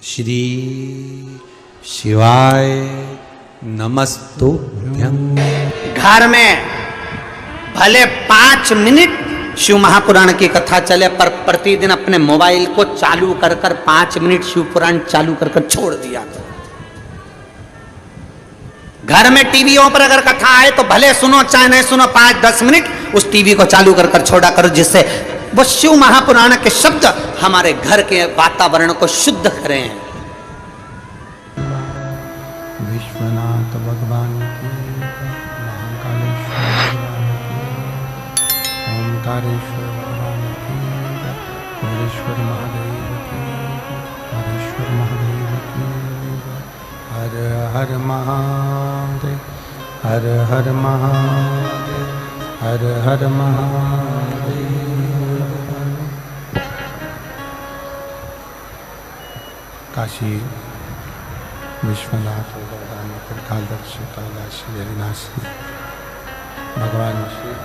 श्री शिवाय नमस्तुभ्यं। घर में भले 5 मिनट शिव महापुराण की कथा चले, पर प्रतिदिन अपने मोबाइल को चालू कर 5 मिनट शिव पुराण चालू कर छोड़ दिया करो। घर में टीवियों पर अगर कथा आए तो भले सुनो चाहे नहीं सुनो, 5-10 मिनट उस टीवी को चालू कर छोड़ा करो, जिससे वो शिव महापुराण के शब्द हमारे घर के वातावरण को शुद्ध करें। विश्वनाथ भगवान की, महाकालेश्वर भगवान की, ओंकारेश्वर भगवान की, हरेश्वर महादेव की, हरेश्वर महादेव की। हर हर महादेव, हर हर महादेव, हर हर महादेव। काशी विश्वनाथ भगवान कालदर्शी कैलाशी अविनाशी भगवान शिव,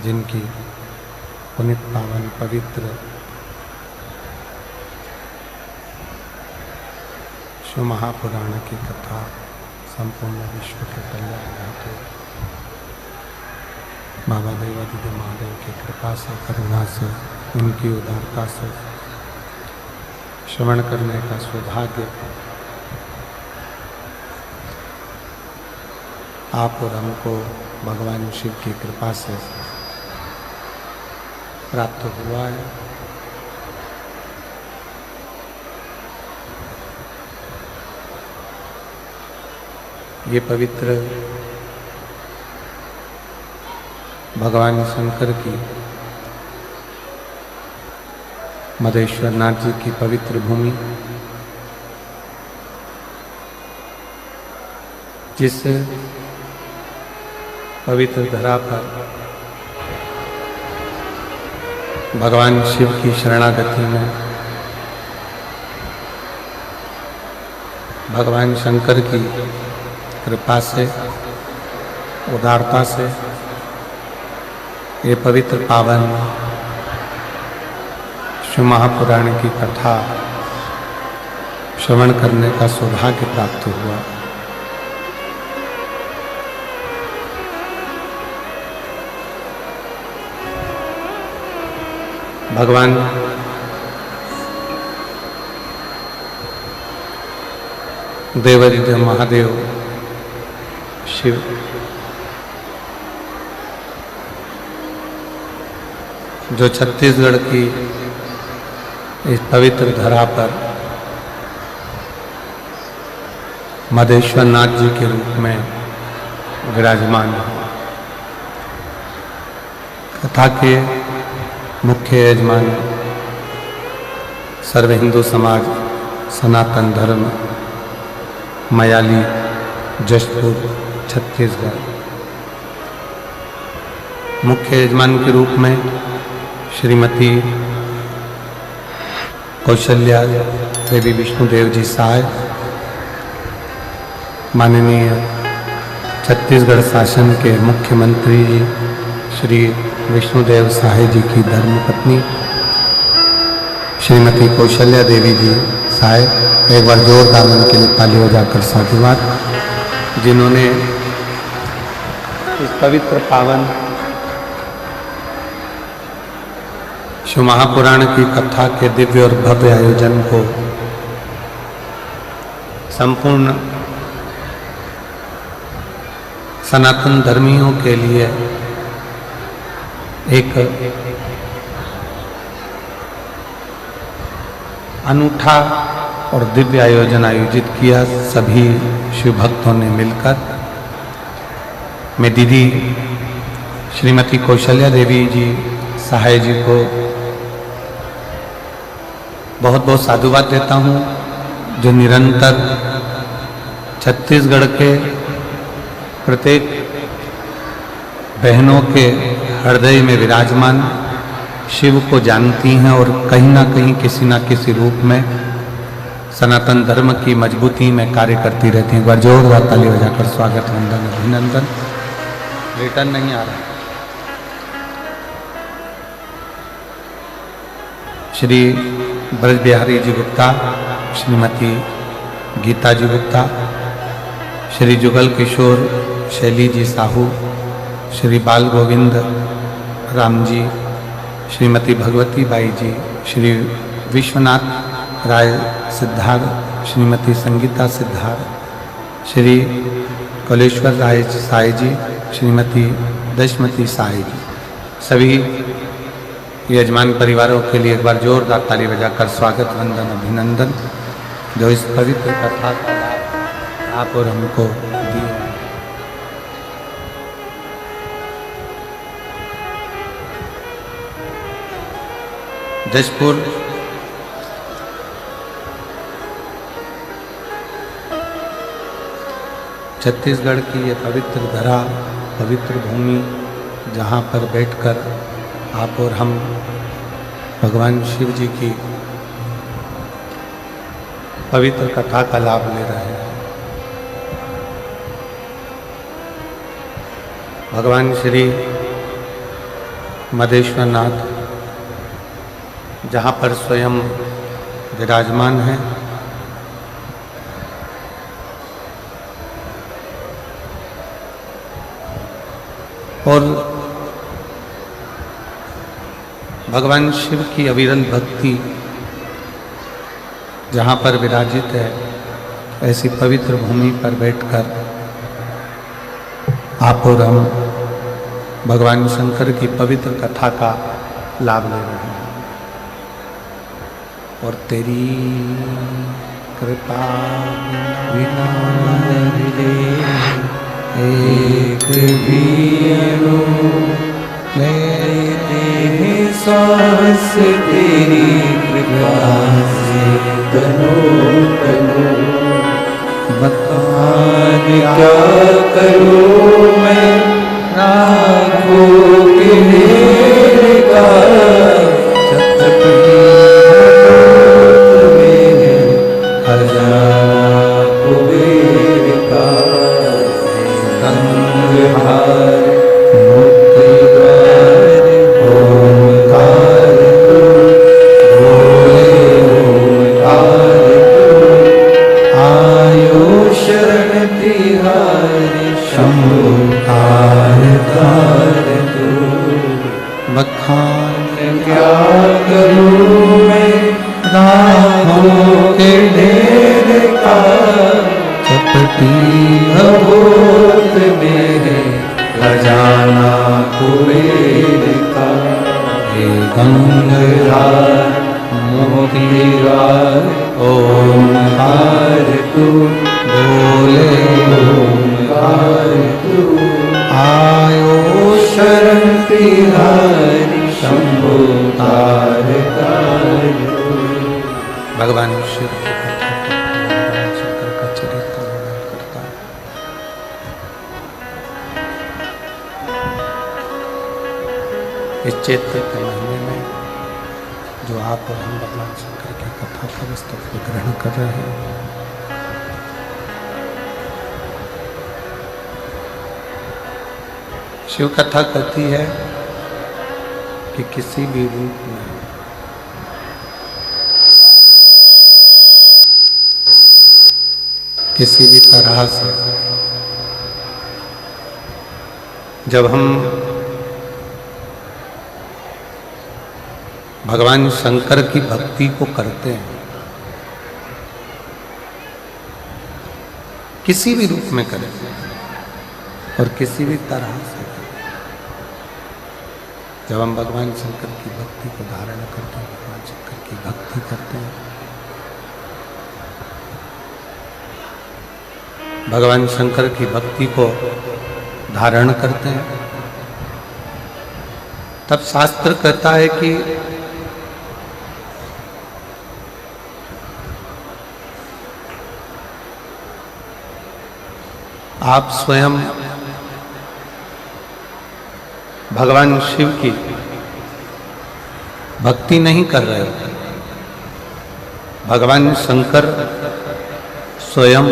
जिनकी पुनित पावन पवित्र शिव महापुराण की कथा संपूर्ण विश्व के कल्याण हेतु बाबा देवादिदेव महादेव की कृपा से, करुणा से, उनकी उदारता से श्रवण करने का सौभाग्य आप और हमको भगवान शिव की कृपा से प्राप्त हुआ है। ये पवित्र भगवान शंकर की, मधेश्वर नाथ जी की पवित्र भूमि, जिस पवित्र धरा पर भगवान शिव की शरणागति में भगवान शंकर की कृपा से, उदारता से ये पवित्र पावन शिव महापुराण की कथा श्रवण करने का सौभाग्य प्राप्त हुआ। भगवान देवादिदेव महादेव शिव जो छत्तीसगढ़ की इस पवित्र धरा पर मधेश्वर नाथ जी के रूप में विराजमान है। कथा के मुख्य यजमान सर्व हिंदू समाज, सनातन धर्म, मयाली, जशपुर, छत्तीसगढ़। मुख्य यजमान के रूप में श्रीमती कौशल्या देवी विष्णुदेव जी सहाय, माननीय छत्तीसगढ़ शासन के मुख्यमंत्री श्री विष्णुदेव सहाय जी की धर्मपत्नी श्रीमती कौशल्या देवी जी सहाय। एक बार जोरदार उनके लिए ताली हो जाकर साधुवाद, जिन्होंने इस पवित्र पावन शिव महापुराण की कथा के दिव्य और भव्य आयोजन को संपूर्ण सनातन धर्मियों के लिए एक अनूठा और दिव्य आयोजन आयोजित किया सभी शिव भक्तों ने मिलकर। मैं दीदी श्रीमती कौशल्या देवी जी सहाय जी को बहुत बहुत साधुवाद देता हूँ, जो निरंतर छत्तीसगढ़ के प्रत्येक बहनों के हृदय में विराजमान शिव को जानती हैं और कहीं ना कहीं किसी ना किसी रूप में सनातन धर्म की मजबूती में कार्य करती रहती हैं। एक बार जोरदार ताली बजाकर स्वागत, वंदन, अभिनंदन। रिटर्न नहीं आ रहा। श्री ब्रज बिहारी जी गुप्ता श्रीमती गीता जी गुप्ता, श्री जुगल किशोर शैली जी साहू, श्री बाल गोविंद राम जी, श्रीमती भगवती बाई जी, श्री विश्वनाथ राय सिद्धार्थ, श्रीमती संगीता सिद्धार्थ, श्री कलेश्वर राय साई जी, श्रीमती दशमती साई जी, सभी यजमान परिवारों के लिए एक बार जोरदार ताली बजाकर स्वागत, वंदन, अभिनंदन, जो इस पवित्र कथा का लाभ आप और हमको दिए। जशपुर छत्तीसगढ़ की ये पवित्र धरा, पवित्र भूमि, जहाँ पर बैठकर आप और हम भगवान शिव जी की पवित्र कथा का लाभ ले रहे हैं। भगवान श्री मदेश्वर नाथ जहाँ पर स्वयं विराजमान हैं, और भगवान शिव की अविरल भक्ति जहाँ पर विराजित है, ऐसी पवित्र भूमि पर बैठकर आप और हम भगवान शंकर की पवित्र कथा का लाभ ले रहे हैं। और तेरी कृपा बिना मिले एक भी अणु लेते हैं सांस तेरी कृपा से, तनो तनो बता क्या करूं मैं, राखों के मेरे का सतपी खजाना कुबेर का, गंगहार मुक्तिदार ओंकार तू, भोले ओंकार तू, आयो शरण तिहारी शंभु तार तार तू। बखान क्या करूं मैं, राहों के ढेर का चपटी भभूत मेरे, खजाना कुबेर का, हे गंगहार मोतीहार ओंकार तू, बोले ओंकार तू, आयो शरण तिहारी शंभु तार तार। भगवान शिव की कथा भगवान शंकर का चरित्र वर्णन करता है। इस चैत्र के महीने में जो आप और हम भगवान शंकर की कथा का विस्तृत ग्रहण कर रहे हैं, शिव कथा कहती है कि किसी भी रूप में किसी भी तरह से जब हम भगवान शंकर की भक्ति को करते हैं, किसी भी रूप में करें और किसी भी तरह से करें, जब हम भगवान शंकर की भक्ति को धारण करते हैं, भगवान शंकर की भक्ति करते हैं, भगवान शंकर की भक्ति को धारण करते हैं, तब शास्त्र कहता है कि आप स्वयं भगवान शिव की भक्ति नहीं कर रहे हो, भगवान शंकर स्वयं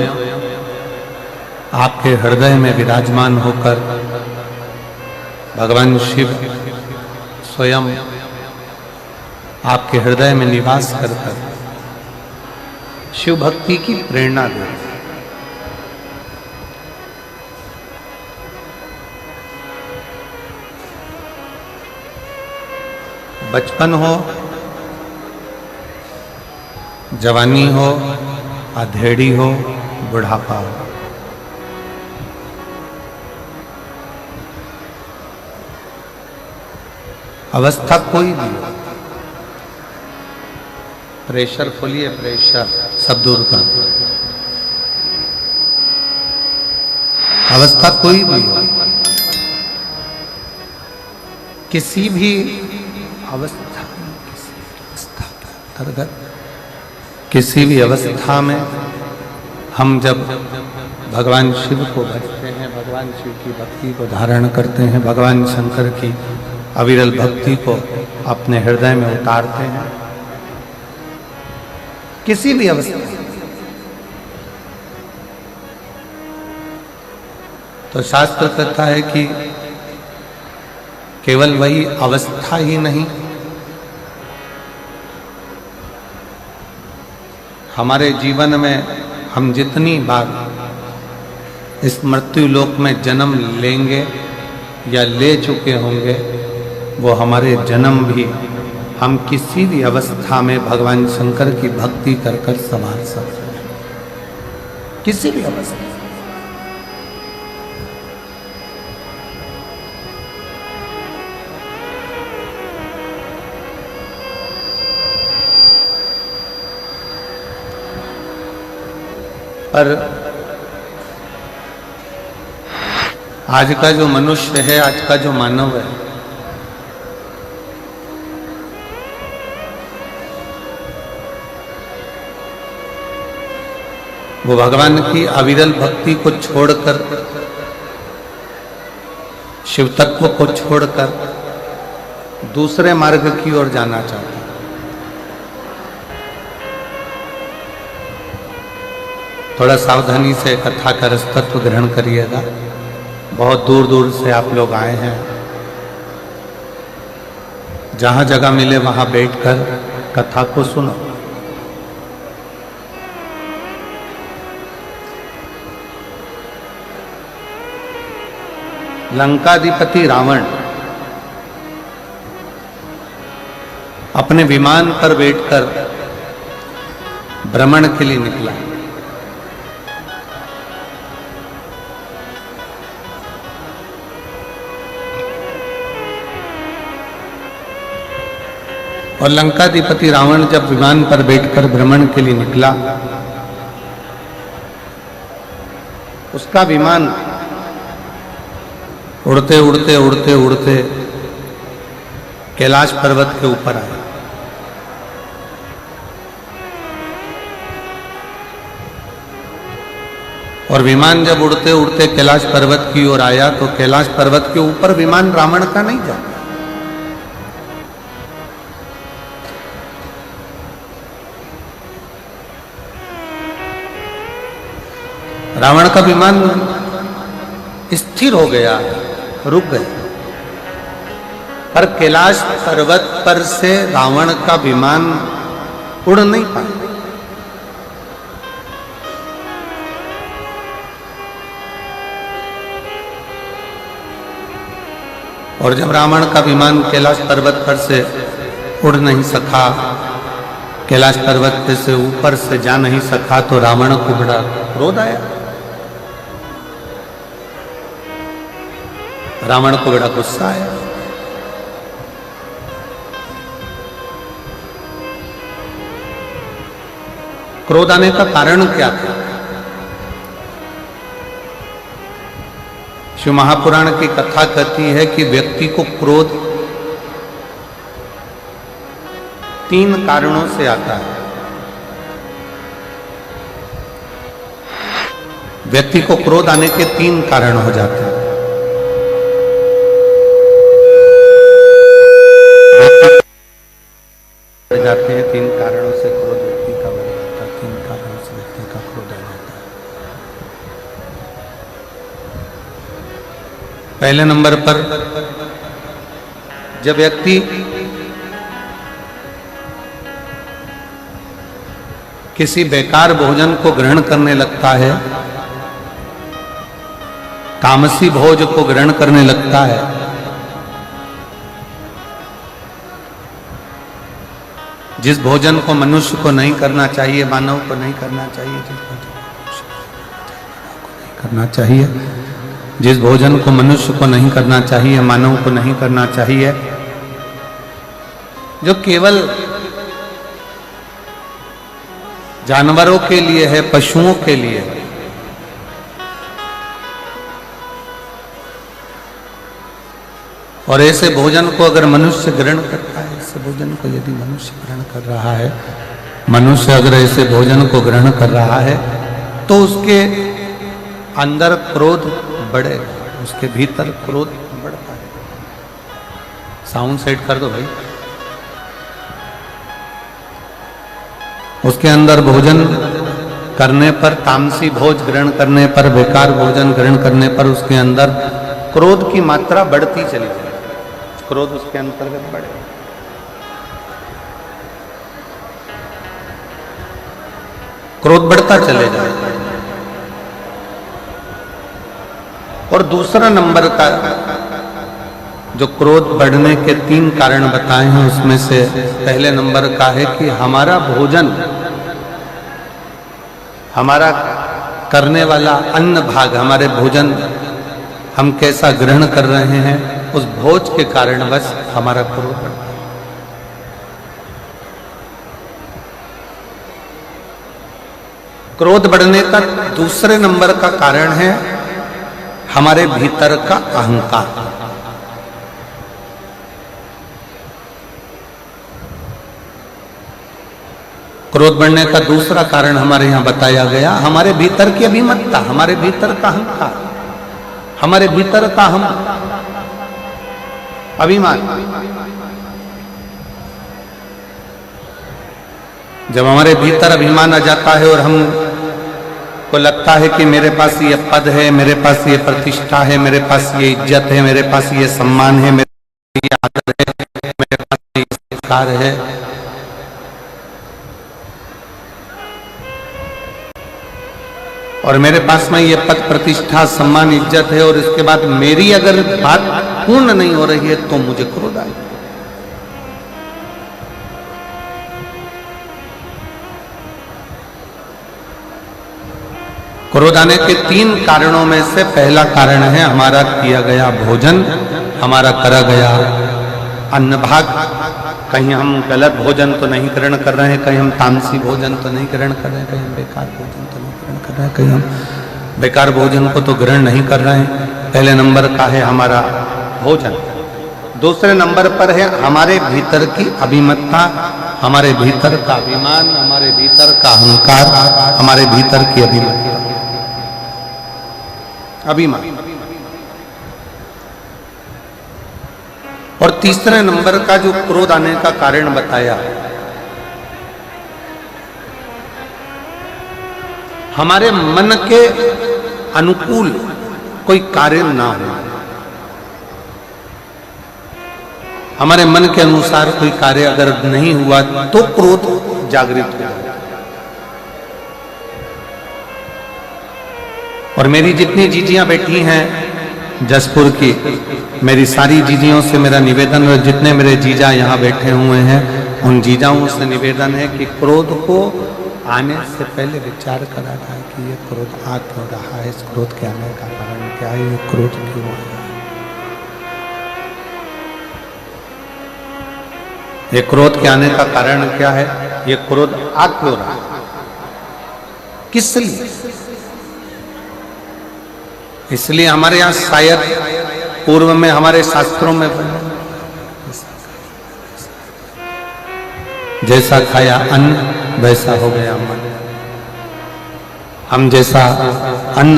आपके हृदय में विराजमान होकर, भगवान शिव स्वयं आपके हृदय में निवास कर शिव भक्ति की प्रेरणा दे। बचपन हो, जवानी हो, अधेड़ी हो, बुढ़ापा हो, अवस्था कोई भी हो, प्रेशर खोलिए, प्रेशर सब दूर कर, अवस्था कोई भी हो, किसी भी अवस्था अंतर्गत, किसी भी अवस्था में हम जब भगवान शिव को भजते हैं, भगवान शिव की भक्ति को धारण करते हैं, भगवान शंकर की अविरल भक्ति को अपने हृदय में उतारते हैं, किसी भी अवस्था, तो शास्त्र कहता है कि केवल वही अवस्था ही नहीं, हमारे जीवन में हम जितनी बार इस मृत्यु लोक में जन्म लेंगे या ले चुके होंगे, वो हमारे जन्म भी हम किसी भी अवस्था में भगवान शंकर की भक्ति कर कर संभाल सकते हैं, किसी भी अवस्था। पर आज का जो मनुष्य है, आज का जो मानव है, वो भगवान की अविरल भक्ति को छोड़कर, शिव तत्व को छोड़कर दूसरे मार्ग की ओर जाना चाहता है। थोड़ा सावधानी से कथा का रसतत्व ग्रहण करिएगा। बहुत दूर दूर से आप लोग आए हैं, जहां जगह मिले वहां बैठकर कथा को सुनो। लंकाधिपति रावण अपने विमान पर बैठकर भ्रमण के लिए निकला। और लंकाधिपति रावण जब विमान पर बैठकर भ्रमण के लिए निकला, उसका विमान उड़ते उड़ते उड़ते उड़ते कैलाश पर्वत के ऊपर आया। और विमान जब उड़ते उड़ते कैलाश पर्वत की ओर आया, तो कैलाश पर्वत के ऊपर विमान रावण का नहीं जाता। रावण का विमान स्थिर हो गया, रुक गया, पर कैलाश पर्वत पर से रावण का विमान उड़ नहीं पाया। और जब रावण का विमान कैलाश पर्वत पर से उड़ नहीं सका, कैलाश पर्वत से ऊपर से जा नहीं सका, तो रावण को बड़ा क्रोध आया, रावण को बड़ा गुस्सा आया। क्रोध आने का कारण क्या था? शिव महापुराण की कथा कहती है कि व्यक्ति को क्रोध 3 कारणों से आता है। व्यक्ति को क्रोध आने के 3 कारण हो जाते हैं। जाते हैं 3 कारणों से क्रोध व्यक्ति का बढ़ जाता है, 3 कारणों से व्यक्ति का क्रोध आ जाता है। पहले नंबर पर जब व्यक्ति किसी बेकार भोजन को ग्रहण करने लगता है, तामसी भोज को ग्रहण करने लगता है, जिस भोजन को मनुष्य को नहीं करना चाहिए, मानव को नहीं करना चाहिए, जिस भोजन को मनुष्य को नहीं करना चाहिए, मानव को नहीं करना चाहिए, जो केवल जानवरों के लिए है, पशुओं के लिए है, और ऐसे भोजन को अगर मनुष्य ग्रहण करता है, ऐसे भोजन को यदि मनुष्य ग्रहण कर रहा है, मनुष्य अगर ऐसे भोजन को ग्रहण कर रहा है तो उसके अंदर क्रोध बढ़ेगा, उसके भीतर क्रोध बढ़ता है। साउंड सेट कर दो भाई। उसके अंदर भोजन करने पर, तामसी भोज ग्रहण करने पर, बेकार भोजन ग्रहण करने पर उसके अंदर क्रोध की मात्रा बढ़ती चली जाए, क्रोध उसके अंतर्गत बढ़े। क्रोध बढ़ता चले जाए। और दूसरा नंबर का जो क्रोध बढ़ने के 3 कारण बताए हैं, उसमें से पहले नंबर का है कि हमारा भोजन, हमारा करने वाला अन्न भाग, हमारे भोजन हम कैसा ग्रहण कर रहे हैं, उस भोज के कारण बस हमारा क्रोध बढ़ता है। क्रोध बढ़ने का दूसरे नंबर का कारण है हमारे भीतर का अहंकार। क्रोध बढ़ने का दूसरा कारण हमारे यहां बताया गया, हमारे भीतर की अभिमतता, हमारे भीतर का अहंकार, हमारे भीतर का हम अभिमान। जब हमारे भीतर अभिमान आ जाता है और हम को लगता है कि मेरे पास ये पद है, मेरे पास ये प्रतिष्ठा है, मेरे पास ये इज्जत है, मेरे पास ये सम्मान है, मेरे पास ये आदर है, मेरे पास ये संस्कार है, और मेरे पास में ये पद, प्रतिष्ठा, सम्मान, इज्जत है, और इसके बाद मेरी अगर बात पूर्ण नहीं हो रही है तो मुझे क्रोध आएगा। क्रोध आने के 3 कारणों में से पहला कारण है हमारा किया गया भोजन, हमारा करा गया अन्न भाग। कहीं हम गलत भोजन तो नहीं ग्रहण कर रहे हैं, कहीं हम तामसी भोजन तो नहीं ग्रहण कर रहे हैं, कहीं हम बेकार भोजन तो नहीं ग्रहण कर रहे हैं, कहीं हम बेकार भोजन को तो ग्रहण नहीं कर रहे हैं। पहले नंबर का है हमारा भोजन। दूसरे नंबर पर है हमारे भीतर की अभिमतता, हमारे भीतर का अभिमान, हमारे भीतर का अहंकार, हमारे भीतर की अभिमतता, अभिमान। और तीसरे नंबर का जो क्रोध आने का कारण बताया, हमारे मन के अनुकूल कोई कार्य ना हो, हमारे मन के अनुसार कोई कार्य अगर नहीं हुआ तो क्रोध जागृत हो। और मेरी जितनी जीजियां बैठी हैं जसपुर की, मेरी सारी जीजियों से मेरा निवेदन है, जितने मेरे जीजा यहाँ बैठे हुए हैं उन जीजाओं से निवेदन है कि क्रोध को आने से पहले विचार करा जाए कि ये क्रोध आ क्यों रहा है, इस क्रोध के आने का कारण क्या है, ये क्रोध क्यों आया है, ये क्रोध के आने का कारण क्या है, ये क्रोध आ क्यों रहा है, किस लिए। इसलिए हमारे यहाँ शायद पूर्व में हमारे शास्त्रों में जैसा खाया अन्न वैसा हो गया मन। हम जैसा अन्न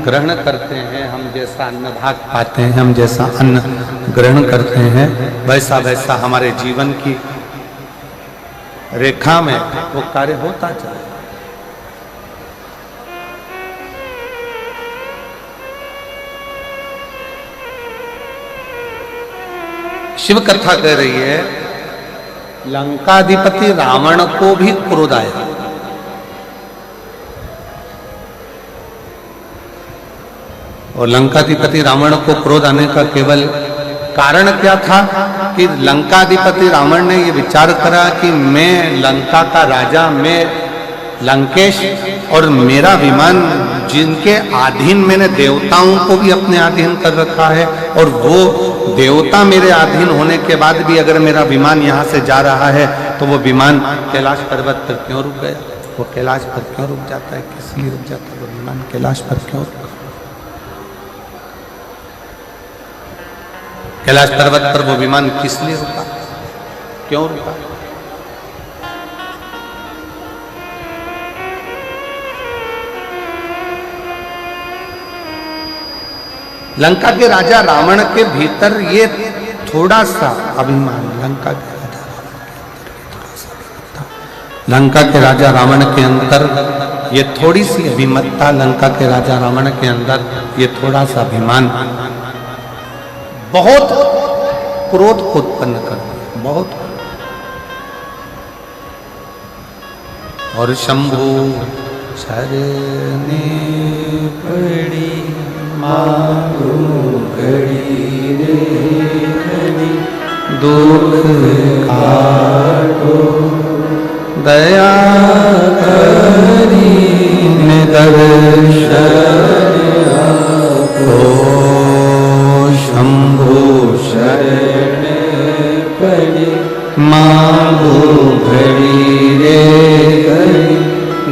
ग्रहण करते हैं, हम जैसा अन्न भाग पाते हैं, हम जैसा अन्न ग्रहण करते हैं, वैसा वैसा हमारे जीवन की रेखा में वो कार्य होता चला। शिव कथा कह रही है लंकाधिपति रावण को भी क्रोध आया। और लंकाधिपति रावण को क्रोध आने का केवल कारण क्या था कि लंकाधिपति रावण ने ये विचार करा कि मैं लंका का राजा, मैं लंकेश, और मेरा विमान जिनके अधीन मैंने देवताओं को भी अपने अधीन कर रखा है, और वो देवता मेरे अधीन होने के बाद भी अगर मेरा विमान यहाँ से जा रहा है तो वो विमान कैलाश पर्वत पर क्यों रुक गया? वो कैलाश पर क्यों रुक जाता है? किस लिए रुक जाता है वो विमान? कैलाश पर क्यों रुका? कैलाश पर्वत पर वो विमान किस लिए रुका? क्यों रुका? लंका के राजा रावण के भीतर ये थोड़ा सा अभिमान, लंका के राजा रावण के अंदर ये थोड़ी सी अभिमतता, लंका के राजा रावण के अंदर ये थोड़ा सा अभिमान बहुत क्रोध को उत्पन्न कर दिया, बहुत। और शंभु शरणे पड़ी मारू घड़ी रे घड़ी, दुख काटो दया करी दर्शन आपो। शंभु शरण पड़ी मांगो घड़ी रे घड़ी,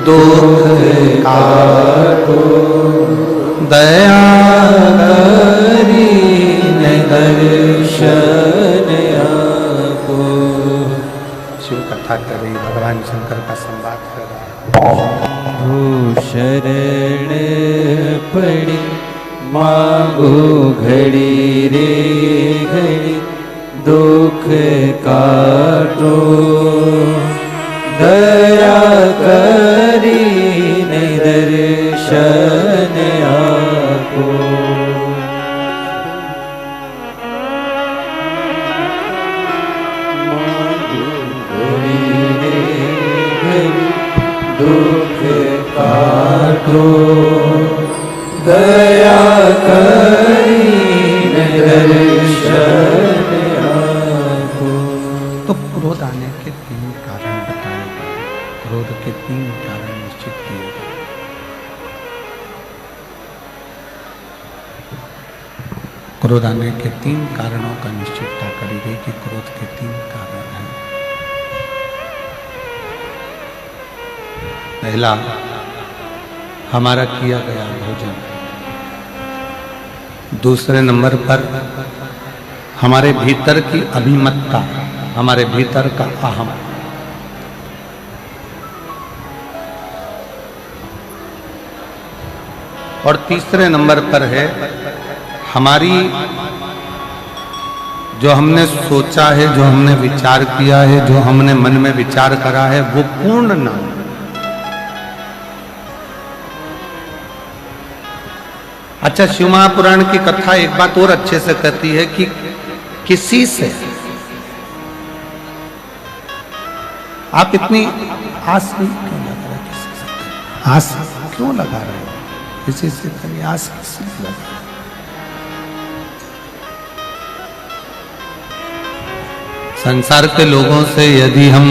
दुख काटो दया करी दर्शन आपो। शिव कथा कर रही, भगवान शंकर का संवाद कर रहा है। शरण पड़ी मांगो घड़ी रे घड़ी, दुख काटो दया करी दर्शन आपो। दुख काटो दया करी दर्शन आपो। तो क्रोध आने के 3 कारण बताए गए, क्रोध के 3 कारण निश्चित किए गए। क्रोध आने के 3 कारणों का निश्चितता करी गई कि क्रोध के 3 कारण हैं। पहला, हमारा किया गया भोजन। दूसरे नंबर पर हमारे भीतर की अभिमतता, हमारे भीतर का अहम। और तीसरे नंबर पर है हमारी जो हमने सोचा है, जो हमने विचार किया है, जो हमने मन में विचार करा है वो पूर्ण ना हो। अच्छा, शिव महापुराण की कथा एक बात और अच्छे से कहती है कि किसी से आप इतनी आस क्यों लगा रहे? किसी से आस क्यों लगा रहे हो? किसी से कभी आस किसी से लगा रहे? संसार के लोगों से यदि हम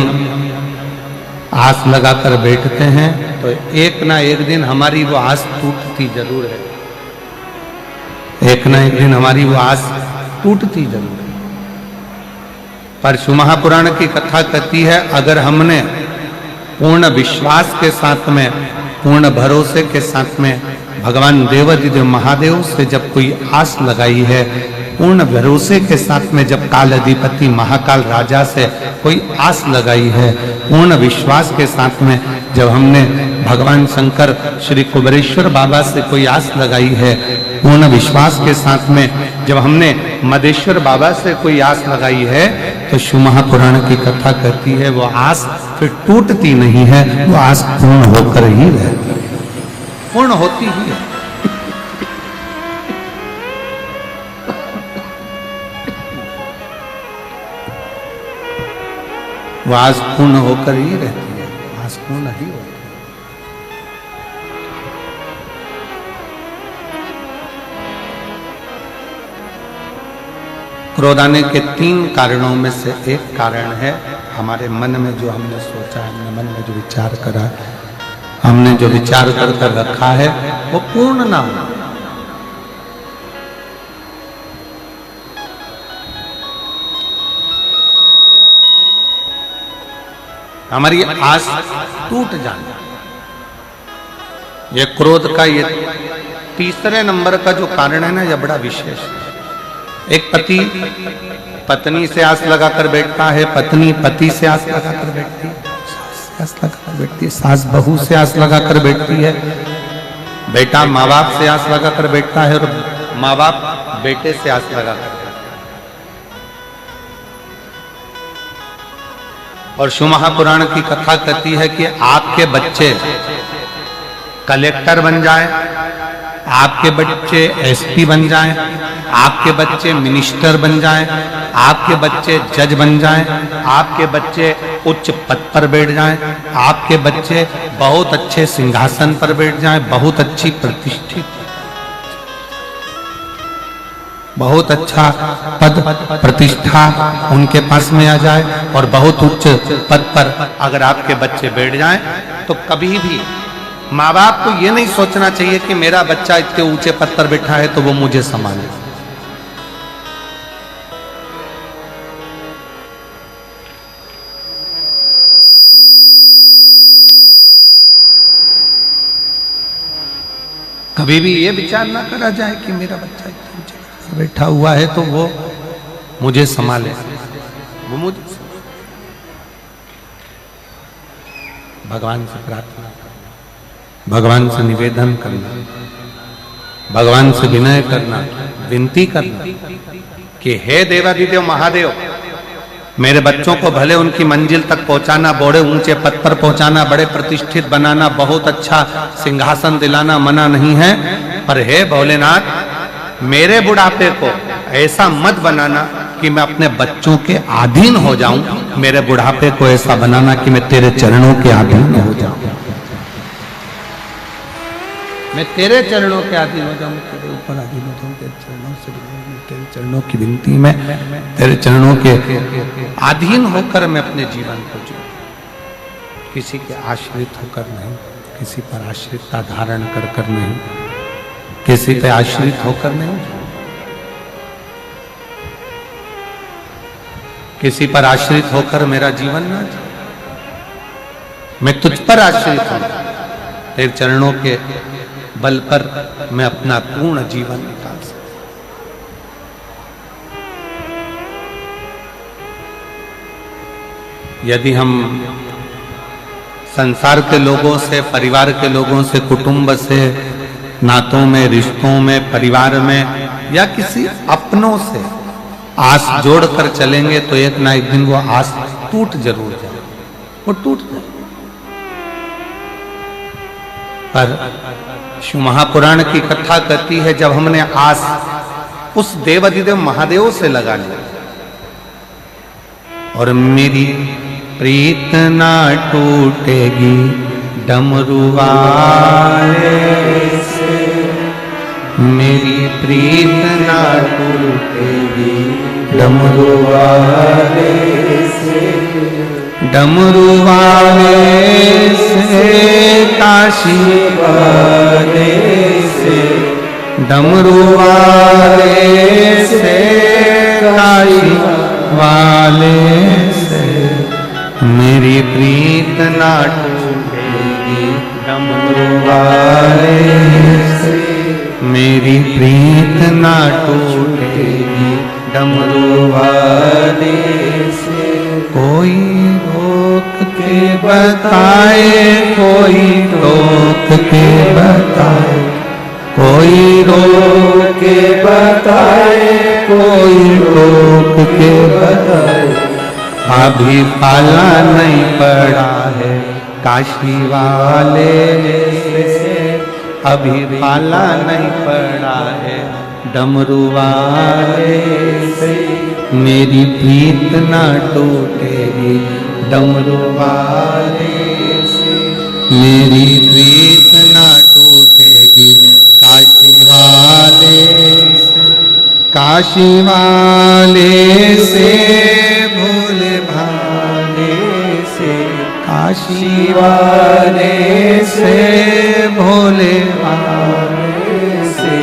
आस लगाकर बैठते हैं तो एक ना एक दिन हमारी वो आस टूटती जरूर है। एक ना एक दिन हमारी वो आस टूटती जरूर है। पर शिव महापुराण की कथा कहती है अगर हमने पूर्ण विश्वास के साथ में, पूर्ण भरोसे के साथ में भगवान देवाधिदेव महादेव से जब कोई आस लगाई है, पूर्ण भरोसे के साथ में जब काल अधिपति महाकाल राजा से कोई आस लगाई है, पूर्ण विश्वास के साथ में जब हमने भगवान शंकर श्री कुबेरेश्वर बाबा से कोई आस लगाई है, पूर्ण विश्वास के साथ में जब हमने मदेश्वर बाबा से कोई आस लगाई है, तो शिव महापुराण की कथा कहती है वो आस फिर टूटती नहीं है, वो आस पूर्ण होकर ही रहती है, पूर्ण होती ही है। वो आस पूर्ण होकर ही रहती है, आस पूर्ण ही होती है। क्रोध आने के 3 कारणों में से एक कारण है हमारे मन में जो हमने सोचा, हमने मन में जो विचार करा, हमने जो विचार कर रखा है वो पूर्ण ना हो। हमारी आस टूट जाना, ये क्रोध का ये तीसरे नंबर का जो कारण है ना, यह बड़ा विशेष है। एक पति पत्नी से आस लगाकर बैठता है, पत्नी पति से आस लगाकर बैठती है, आस लगाकर बैठती है, सास बहू से आस लगाकर बैठती है, बेटा माँ बाप से आस लगाकर बैठता है और माँ बाप बेटे से आस लगाकर। और शिव महापुराण की कथा कहती है कि आपके बच्चे कलेक्टर बन जाए, आपके बच्चे एसपी बन जाएं, आपके बच्चे मिनिस्टर बन जाएं, आपके बच्चे जज बन जाएं, आपके बच्चे उच्च पद पर बैठ जाएं, आपके बच्चे बहुत अच्छे सिंहासन पर बैठ जाएं, बहुत अच्छी प्रतिष्ठित, बहुत अच्छा पद प्रतिष्ठा उनके पास में आ जाए और बहुत उच्च पद पर अगर आपके बच्चे बैठ जाएं, तो कभी भी माँ बाप को ये नहीं सोचना चाहिए कि मेरा बच्चा इतने ऊंचे पद पर बैठा है तो वो मुझे संभाले। कभी भी ये विचार ना करा जाए कि मेरा बच्चा इतने ऊंचे पद पर बैठा हुआ है तो वो मुझे संभाले, वो मुझे भगवान से प्रार्थना, भगवान से निवेदन करना, भगवान से विनय करना, विनती करना कि हे देवाधिदेव महादेव, मेरे बच्चों को भले उनकी मंजिल तक पहुंचाना, बड़े ऊंचे पद पर पहुंचाना, बड़े प्रतिष्ठित बनाना, बहुत अच्छा सिंहासन दिलाना मना नहीं है, पर हे भोलेनाथ मेरे बुढ़ापे को ऐसा मत बनाना कि मैं अपने बच्चों के अधीन हो जाऊं, मेरे बुढ़ापे को ऐसा बनाना कि मैं तेरे चरणों के अधीन हो जाऊं, मैं तेरे चरणों के अधीन हो जाऊं, तेरे ऊपर अधीन हो जाऊं, तेरे चरणों से तेरे चरणों की विनती में तेरे चरणों के अधीन होकर मैं अपने जीवन को जीऊं, किसी के आश्रित होकर नहीं, किसी पर आश्रितता धारण कर नहीं, किसी पे आश्रित होकर नहीं, किसी पर आश्रित होकर मेरा जीवन ना जाए, मैं तुझ पर आश्रित हूं, तेरे चरणों के बल पर मैं अपना पूर्ण जीवन निकाल सकता। यदि हम संसार के लोगों से, परिवार के लोगों से, कुटुंब से, नातों में, रिश्तों में, परिवार में या किसी अपनों से आस जोड़कर चलेंगे तो एक ना एक दिन वो आस टूट जरूर जाए, वो टूट जाए। पर शिव महापुराण की कथा कहती है जब हमने आस उस देवाधिदेव महादेव से लगा लिया और मेरी प्रीत ना टूटेगी डमरू वाले से, मेरी प्रीत ना टूटेगी डमरू वाले से, डमरू वाले से, काशी वाले से, डमरू वाले से, काशी वाले से, मेरी प्रीत ना टूटेगी डमरू वाले से, मेरी प्रीत ना टूटेगी डमरू वाले से। कोई रोक के बताए, कोई रोक के बताए, कोई रोक के बताए, कोई रोक के बताए, अभी पाला नहीं पड़ा है काशी वाले से, अभी पाला नहीं पड़ा है डमरू वाले से, मेरी प्रीत ना टूटेगी डमरू वाले से, मेरी प्रीत ना टूटेगी काशी वाले से, काशी वाले से भोले भाले से, काशी वाले से भोले भाले से,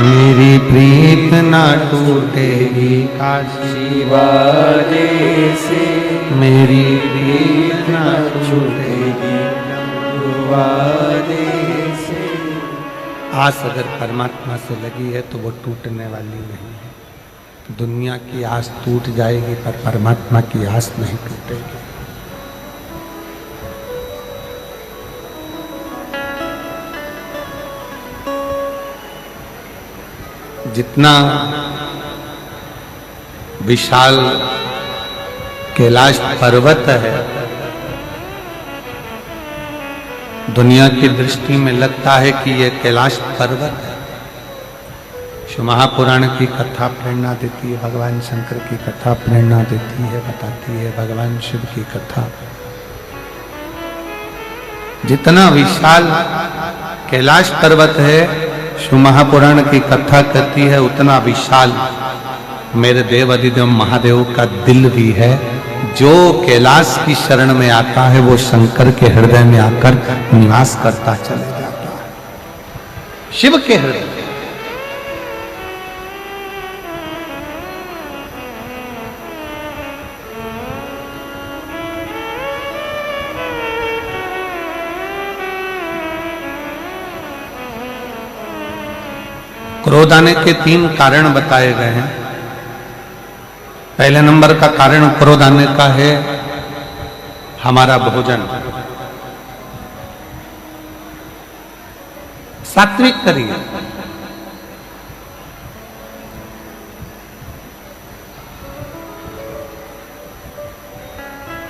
मेरी प्रीत ना टूटेगी काशी वाले से, मेरी प्रीत ना टूटेगी वाले से। आस अगर परमात्मा से लगी है तो वो टूटने वाली नहीं है। दुनिया की आस टूट जाएगी पर परमात्मा की आस नहीं टूटेगी। जितना विशाल कैलाश पर्वत है, दुनिया की दृष्टि में लगता है कि यह कैलाश पर्वत है। शिव महापुराण की कथा प्रेरणा देती है, भगवान शंकर की कथा प्रेरणा देती है, बताती है भगवान शिव की कथा। जितना विशाल कैलाश पर्वत है, शिव महापुराण की कथा कहती है, उतना विशाल मेरे देव अधिदेव महादेव का दिल भी है। जो कैलाश की शरण में आता है वो शंकर के हृदय में आकर निवास करता चले जाता है। शिव के हृदय क्रोध आने के 3 कारण बताए गए हैं। पहले नंबर का कारण क्रोध आने का है हमारा भोजन। सात्विक करिए,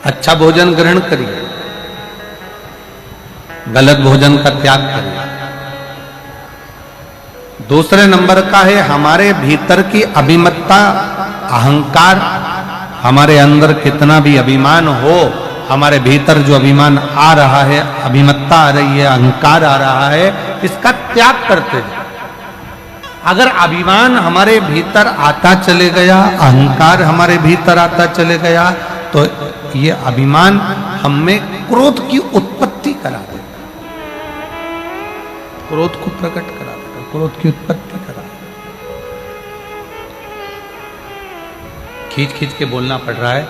अच्छा भोजन ग्रहण करिए, गलत भोजन का त्याग करिए। दूसरे नंबर का है हमारे भीतर की अभिमत्ता, अहंकार। हमारे अंदर कितना भी अभिमान हो, हमारे भीतर जो अभिमान आ रहा है, अभिमत्ता आ रही है, अहंकार आ रहा है, इसका त्याग करते हैं। अगर अभिमान हमारे भीतर आता चले गया, अहंकार हमारे भीतर आता चले गया, तो ये अभिमान हमें क्रोध की उत्पत्ति करा देगा, क्रोध को प्रकट करा देगा, क्रोध की उत्पत्ति करा। खींच खींच के बोलना पड़ रहा है,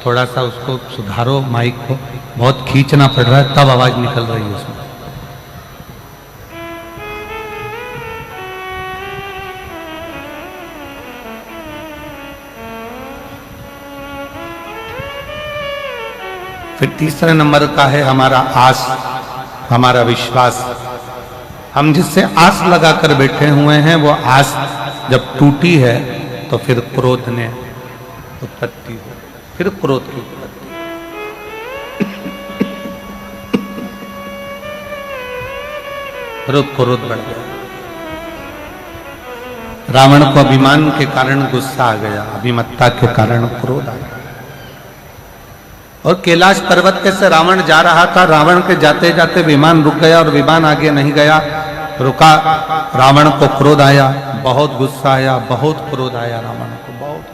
थोड़ा सा उसको सुधारो, माइक को बहुत खींचना पड़ रहा है, तब आवाज निकल रही है उसमें। फिर तीसरे नंबर का है हमारा आस, हमारा विश्वास। हम जिससे आस लगाकर बैठे हुए हैं, वो आस जब टूटी है तो फिर क्रोध ने उत्पत्ति हो, फिर क्रोध की उत्पत्ति। फिर क्रोध बढ़ गया। रावण को अभिमान के कारण गुस्सा आ गया, अभिमत्ता के कारण क्रोध आ गया। और कैलाश पर्वत पे से रावण जा रहा था, रावण के जाते जाते विमान रुक गया और विमान आगे नहीं गया, रुका। रावण को क्रोध आया, बहुत गुस्सा आया, बहुत क्रोध आया रावण को, बहुत।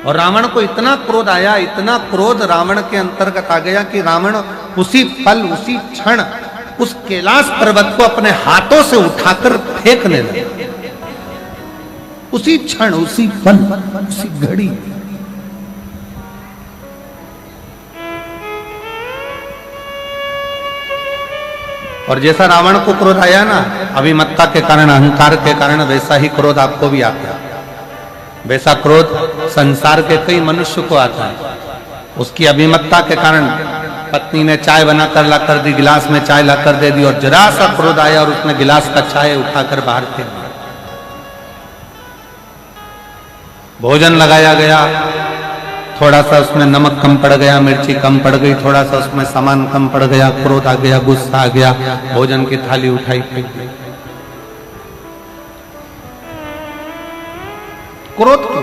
और रावण को इतना क्रोध आया, इतना क्रोध रावण के अंतर्गत आ गया कि रावण उसी पल, उसी क्षण उस कैलाश पर्वत को अपने हाथों से उठाकर फेंकने लगा। उसी क्षण, उसी पल, उसी घड़ी। और जैसा रावण को क्रोध आया ना, अभिमत्ता के कारण, अहंकार के कारण, वैसा ही क्रोध आपको भी आता है। वैसा क्रोध संसार के कई मनुष्य को आता है। उसकी अभिमत्ता के कारण पत्नी ने चाय बनाकर ला कर दी, गिलास में चाय लाकर दे दी, और जरा सा क्रोध आया और उसने गिलास का चाय उठाकर बाहर फेंक दिया। भोजन लगाया गया, थोड़ा सा उसमें नमक कम पड़ गया, मिर्ची कम पड़ गई, थोड़ा सा उसमें सामान कम पड़ गया, क्रोध आ गया, गुस्सा आ गया, भोजन की थाली उठाई फेंक दी। क्रोध की,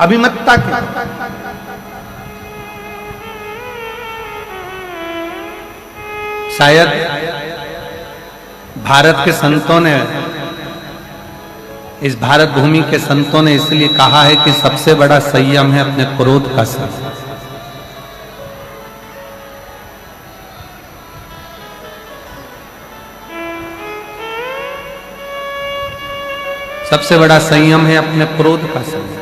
अभिमत्ता की। शायद भारत के संतों ने, इस भारत भूमि के संतों ने इसलिए कहा है कि सबसे बड़ा संयम है अपने क्रोध का संयम। सबसे बड़ा संयम है अपने क्रोध का संयम,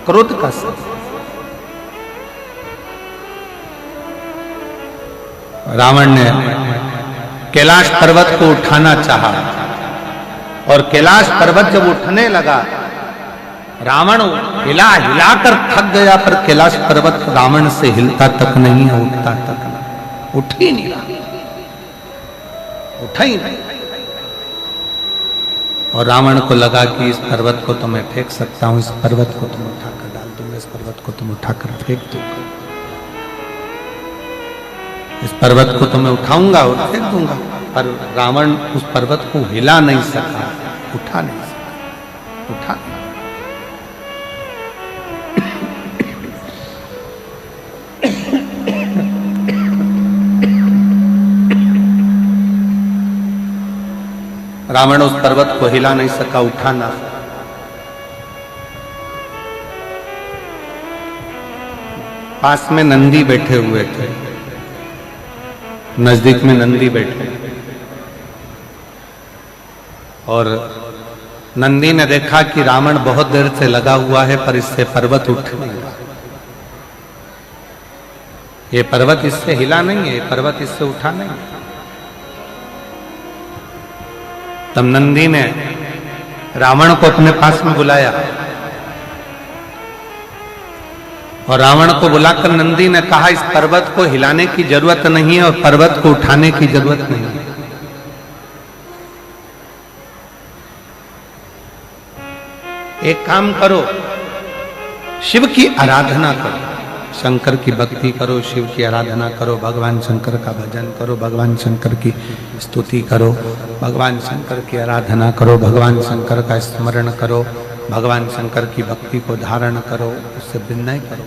क्रोध का संयम। रावण ने कैलाश पर्वत को उठाना चाहा और कैलाश पर्वत जब उठने लगा, रावण हिला हिलाकर थक गया, पर कैलाश पर्वत रावण से हिलता तक नहीं है, उठता तक नहीं, उठ ही नहीं रहा, उठा ही नहीं। और रावण को लगा कि इस पर्वत को तो मैं फेंक सकता हूं, इस पर्वत को तुम उठाकर डाल दूंगा, इस पर्वत को तुम उठाकर फेंक दूंगा, इस पर्वत को तो मैं उठाऊंगा और फेंक दूंगा। पर रावण उस पर्वत को हिला नहीं सका, उठा नहीं सका, उठा नहीं। रावण उस पर्वत को हिला नहीं सका, उठा ना सका। पास में नंदी बैठे हुए थे, नजदीक में नंदी बैठे, और नंदी ने देखा कि रावण बहुत देर से लगा हुआ है पर इससे पर्वत उठ नहीं रहा, ये पर्वत इससे हिला नहीं है, ये पर्वत इससे उठा नहीं है। तब नंदी ने रावण को अपने पास में बुलाया और रावण को बुलाकर नंदी ने कहा, इस पर्वत को हिलाने की जरूरत नहीं है और पर्वत को उठाने की जरूरत नहीं है। एक काम करो, शिव की आराधना करो, शंकर की भक्ति करो, शिव की आराधना करो, भगवान शंकर का भजन करो, भगवान शंकर की स्तुति करो, भगवान शंकर की आराधना करो, भगवान शंकर का स्मरण करो, भगवान शंकर की भक्ति को धारण करो, उससे विनय करो।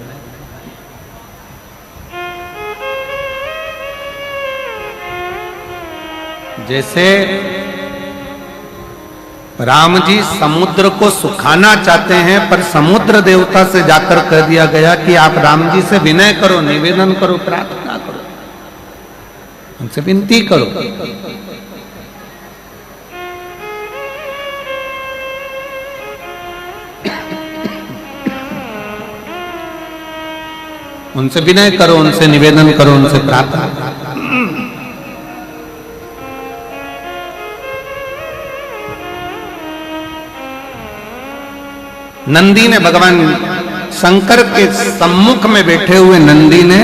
जैसे राम जी समुद्र को सुखाना चाहते हैं, पर समुद्र देवता से जाकर कह दिया गया कि आप राम जी से विनय करो, निवेदन करो, प्रार्थना करो, उनसे विनती करो। उनसे विनय करो, उनसे निवेदन करो, उनसे प्रार्थना करो। नंदी ने भगवान शंकर के सम्मुख में बैठे हुए नंदी ने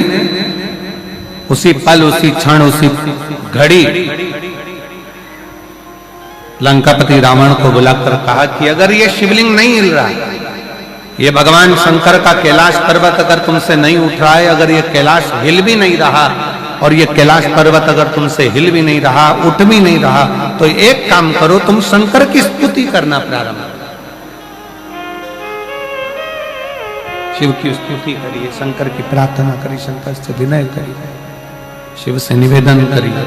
उसी पल, उसी क्षण, उसी घड़ी लंकापति रावण को बुलाकर कहा कि अगर ये शिवलिंग नहीं हिल रहा, ये भगवान शंकर का कैलाश पर्वत अगर तुमसे नहीं उठ रहा है, अगर ये कैलाश हिल भी नहीं रहा और ये कैलाश पर्वत अगर तुमसे हिल भी नहीं रहा, उठ भी नहीं रहा, तो एक काम करो, तुम शंकर की स्तुति करना प्रारंभ करो। शिव की स्तुति करिए, शंकर की प्रार्थना करिए, शंकर से विनय करिए, शिव से निवेदन करिए।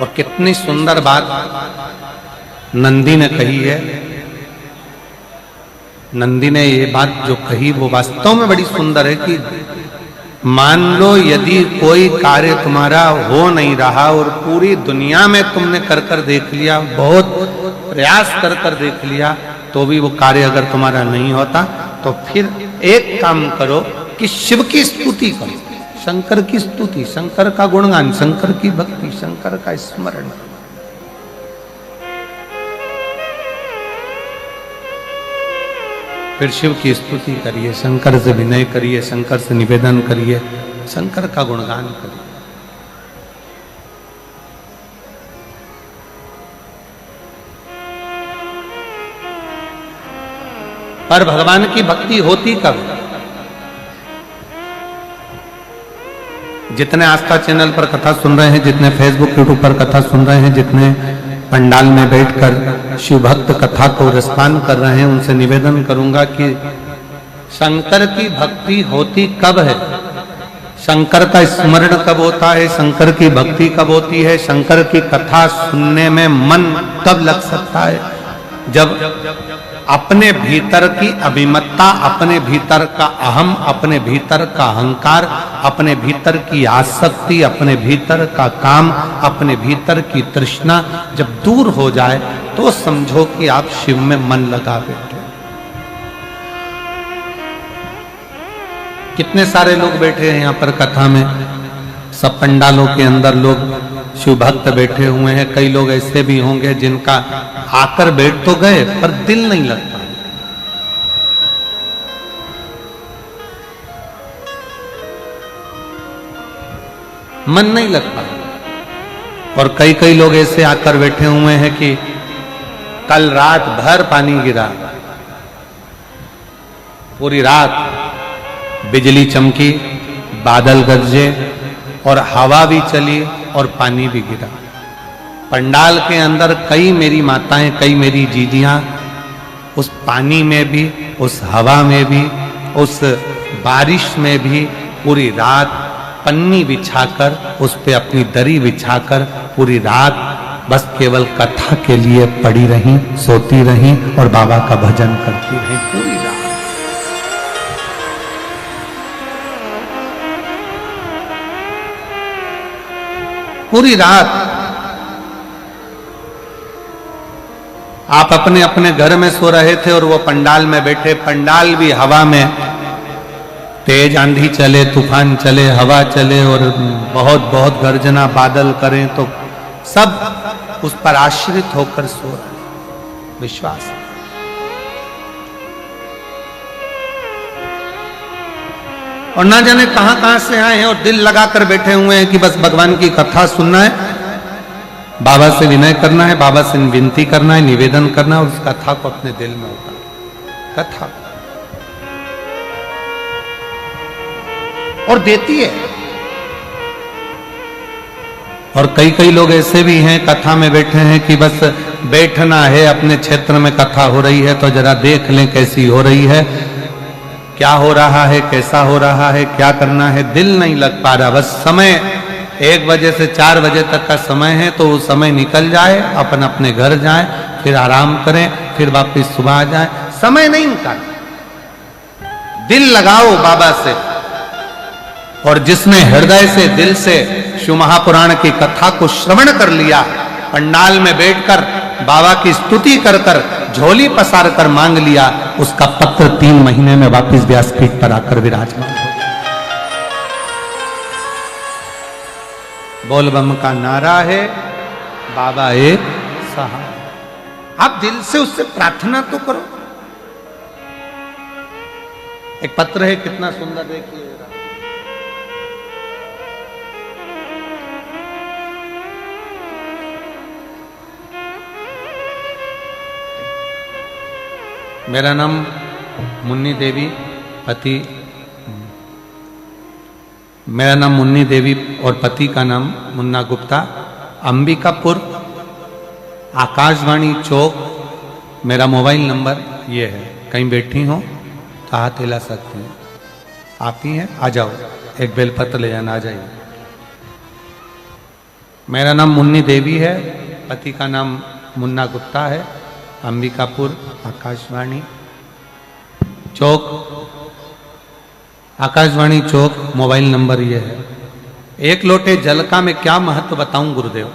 और कितनी सुंदर बात नंदी ने कही है। नंदी ने ये बात जो कही वो वास्तव में बड़ी सुंदर है कि मान लो यदि कोई कार्य तुम्हारा हो नहीं रहा और पूरी दुनिया में तुमने कर कर देख लिया, बहुत प्रयास कर कर देख लिया, तो भी वो कार्य अगर तुम्हारा नहीं होता, तो फिर एक काम करो कि शिव की स्तुति करो, शंकर की स्तुति, शंकर का गुणगान, शंकर की भक्ति, शंकर का स्मरण। फिर शिव की स्तुति करिए, शंकर से विनय करिए, शंकर से निवेदन करिए, शंकर का गुणगान करिए। पर भगवान की भक्ति होती कब? जितने आस्था चैनल पर कथा सुन रहे हैं, जितने फेसबुक यूट्यूब पर कथा सुन रहे हैं, जितने पंडाल में बैठकर शिव भक्त कथा को रसपान कर रहे हैं, उनसे निवेदन करूंगा कि शंकर की भक्ति होती कब है, शंकर का स्मरण कब होता है, शंकर की भक्ति कब होती है, शंकर की कथा सुनने में मन कब लग सकता है, जब अपने भीतर की अभिमत्ता, अपने भीतर का अहम, अपने भीतर का अहंकार, अपने भीतर की आसक्ति, अपने भीतर का काम, अपने भीतर की तृष्णा जब दूर हो जाए तो समझो कि आप शिव में मन लगा बैठे। कितने सारे लोग बैठे हैं यहाँ पर कथा में, सब पंडालों के अंदर लोग शिव भक्त बैठे हुए हैं। कई लोग ऐसे भी होंगे जिनका आकर बैठ तो गए पर दिल नहीं लगता, मन नहीं लगता। और कई कई लोग ऐसे आकर बैठे हुए हैं कि कल रात भर पानी गिरा, पूरी रात बिजली चमकी, बादल गरजे और हवा भी चली और पानी भी गिरा। पंडाल के अंदर कई मेरी माताएं, कई मेरी जीजियां उस पानी में भी, उस हवा में भी, उस बारिश में भी पूरी रात पन्नी बिछाकर, उस पे अपनी दरी बिछाकर पूरी रात बस केवल कथा के लिए पड़ी रहीं, सोती रहीं और बाबा का भजन करती रहीं पूरी रात। पूरी रात आप अपने अपने घर में सो रहे थे और वो पंडाल में बैठे, पंडाल भी हवा में, तेज आंधी चले, तूफान चले, हवा चले और बहुत बहुत गर्जना बादल करें तो सब उस पर आश्रित होकर सो रहे। विश्वास और ना जाने कहां कहां से आए हैं और दिल लगाकर बैठे हुए हैं कि बस भगवान की कथा सुनना है, बाबा से विनय करना है, बाबा से विनती करना है, निवेदन करना है और उस कथा को अपने दिल में उतार, कथा और देती है। और कई कई लोग ऐसे भी हैं कथा में बैठे हैं कि बस बैठना है, अपने क्षेत्र में कथा हो रही है तो जरा देख लें कैसी हो रही है, क्या हो रहा है, कैसा हो रहा है, क्या करना है, दिल नहीं लग पा रहा। बस समय 1 बजे से 4 बजे तक का समय है तो वो समय निकल जाए, अपन अपने घर जाए, फिर आराम करें, फिर वापस सुबह आ जाए, समय नहीं निकाल, दिल लगाओ बाबा से। और जिसने हृदय से, दिल से शिव महापुराण की कथा को श्रवण कर लिया, पंडाल में बैठकर बाबा की स्तुति कर कर, झोली पसार कर मांग लिया, उसका पत्र 3 महीने में वापस व्यासपीठ पर आकर विराजमान हो। बोल बम का नारा है, बाबा एक सहारा। आप दिल से उससे प्रार्थना तो करो। एक पत्र है, कितना सुंदर, देखिए मेरा नाम मुन्नी देवी, पति, मेरा नाम मुन्नी देवी और पति का नाम मुन्ना गुप्ता, अंबिकापुर, आकाशवाणी चौक, मेरा मोबाइल नंबर ये है। कहीं बैठी हो तो हाथ हिला सकते हैं, आप ही हैं, आ जाओ, एक बेलपत्र ले जाना, आ जाइए। मेरा नाम मुन्नी देवी है, पति का नाम मुन्ना गुप्ता है, अंबिकापुर, आकाशवाणी चौक, आकाशवाणी चौक, मोबाइल नंबर ये है। 1 लोटे जल का मैं क्या महत्व बताऊं गुरुदेव।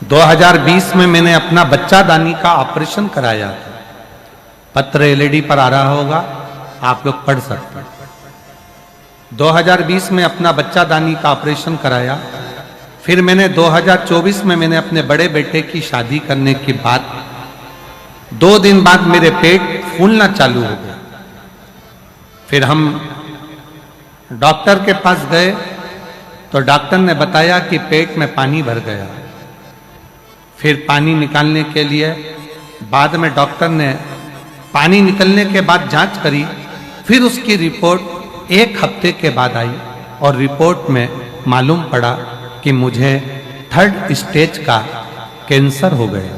2020 में मैंने अपना बच्चादानी का ऑपरेशन कराया था, पत्र एलईडी पर आ रहा होगा, आप लोग पढ़ सकते हैं। 2020 में अपना बच्चादानी का ऑपरेशन कराया, फिर मैंने 2024 में मैंने अपने बड़े बेटे की शादी करने के बाद 2 दिन बाद मेरे पेट फूलना चालू हो गया। फिर हम डॉक्टर के पास गए तो डॉक्टर ने बताया कि पेट में पानी भर गया। फिर पानी निकालने के लिए बाद में डॉक्टर ने पानी निकलने के बाद जांच करी, फिर उसकी रिपोर्ट 1 हफ्ते के बाद आई और रिपोर्ट में मालूम पड़ा कि मुझे 3rd स्टेज का कैंसर हो गया।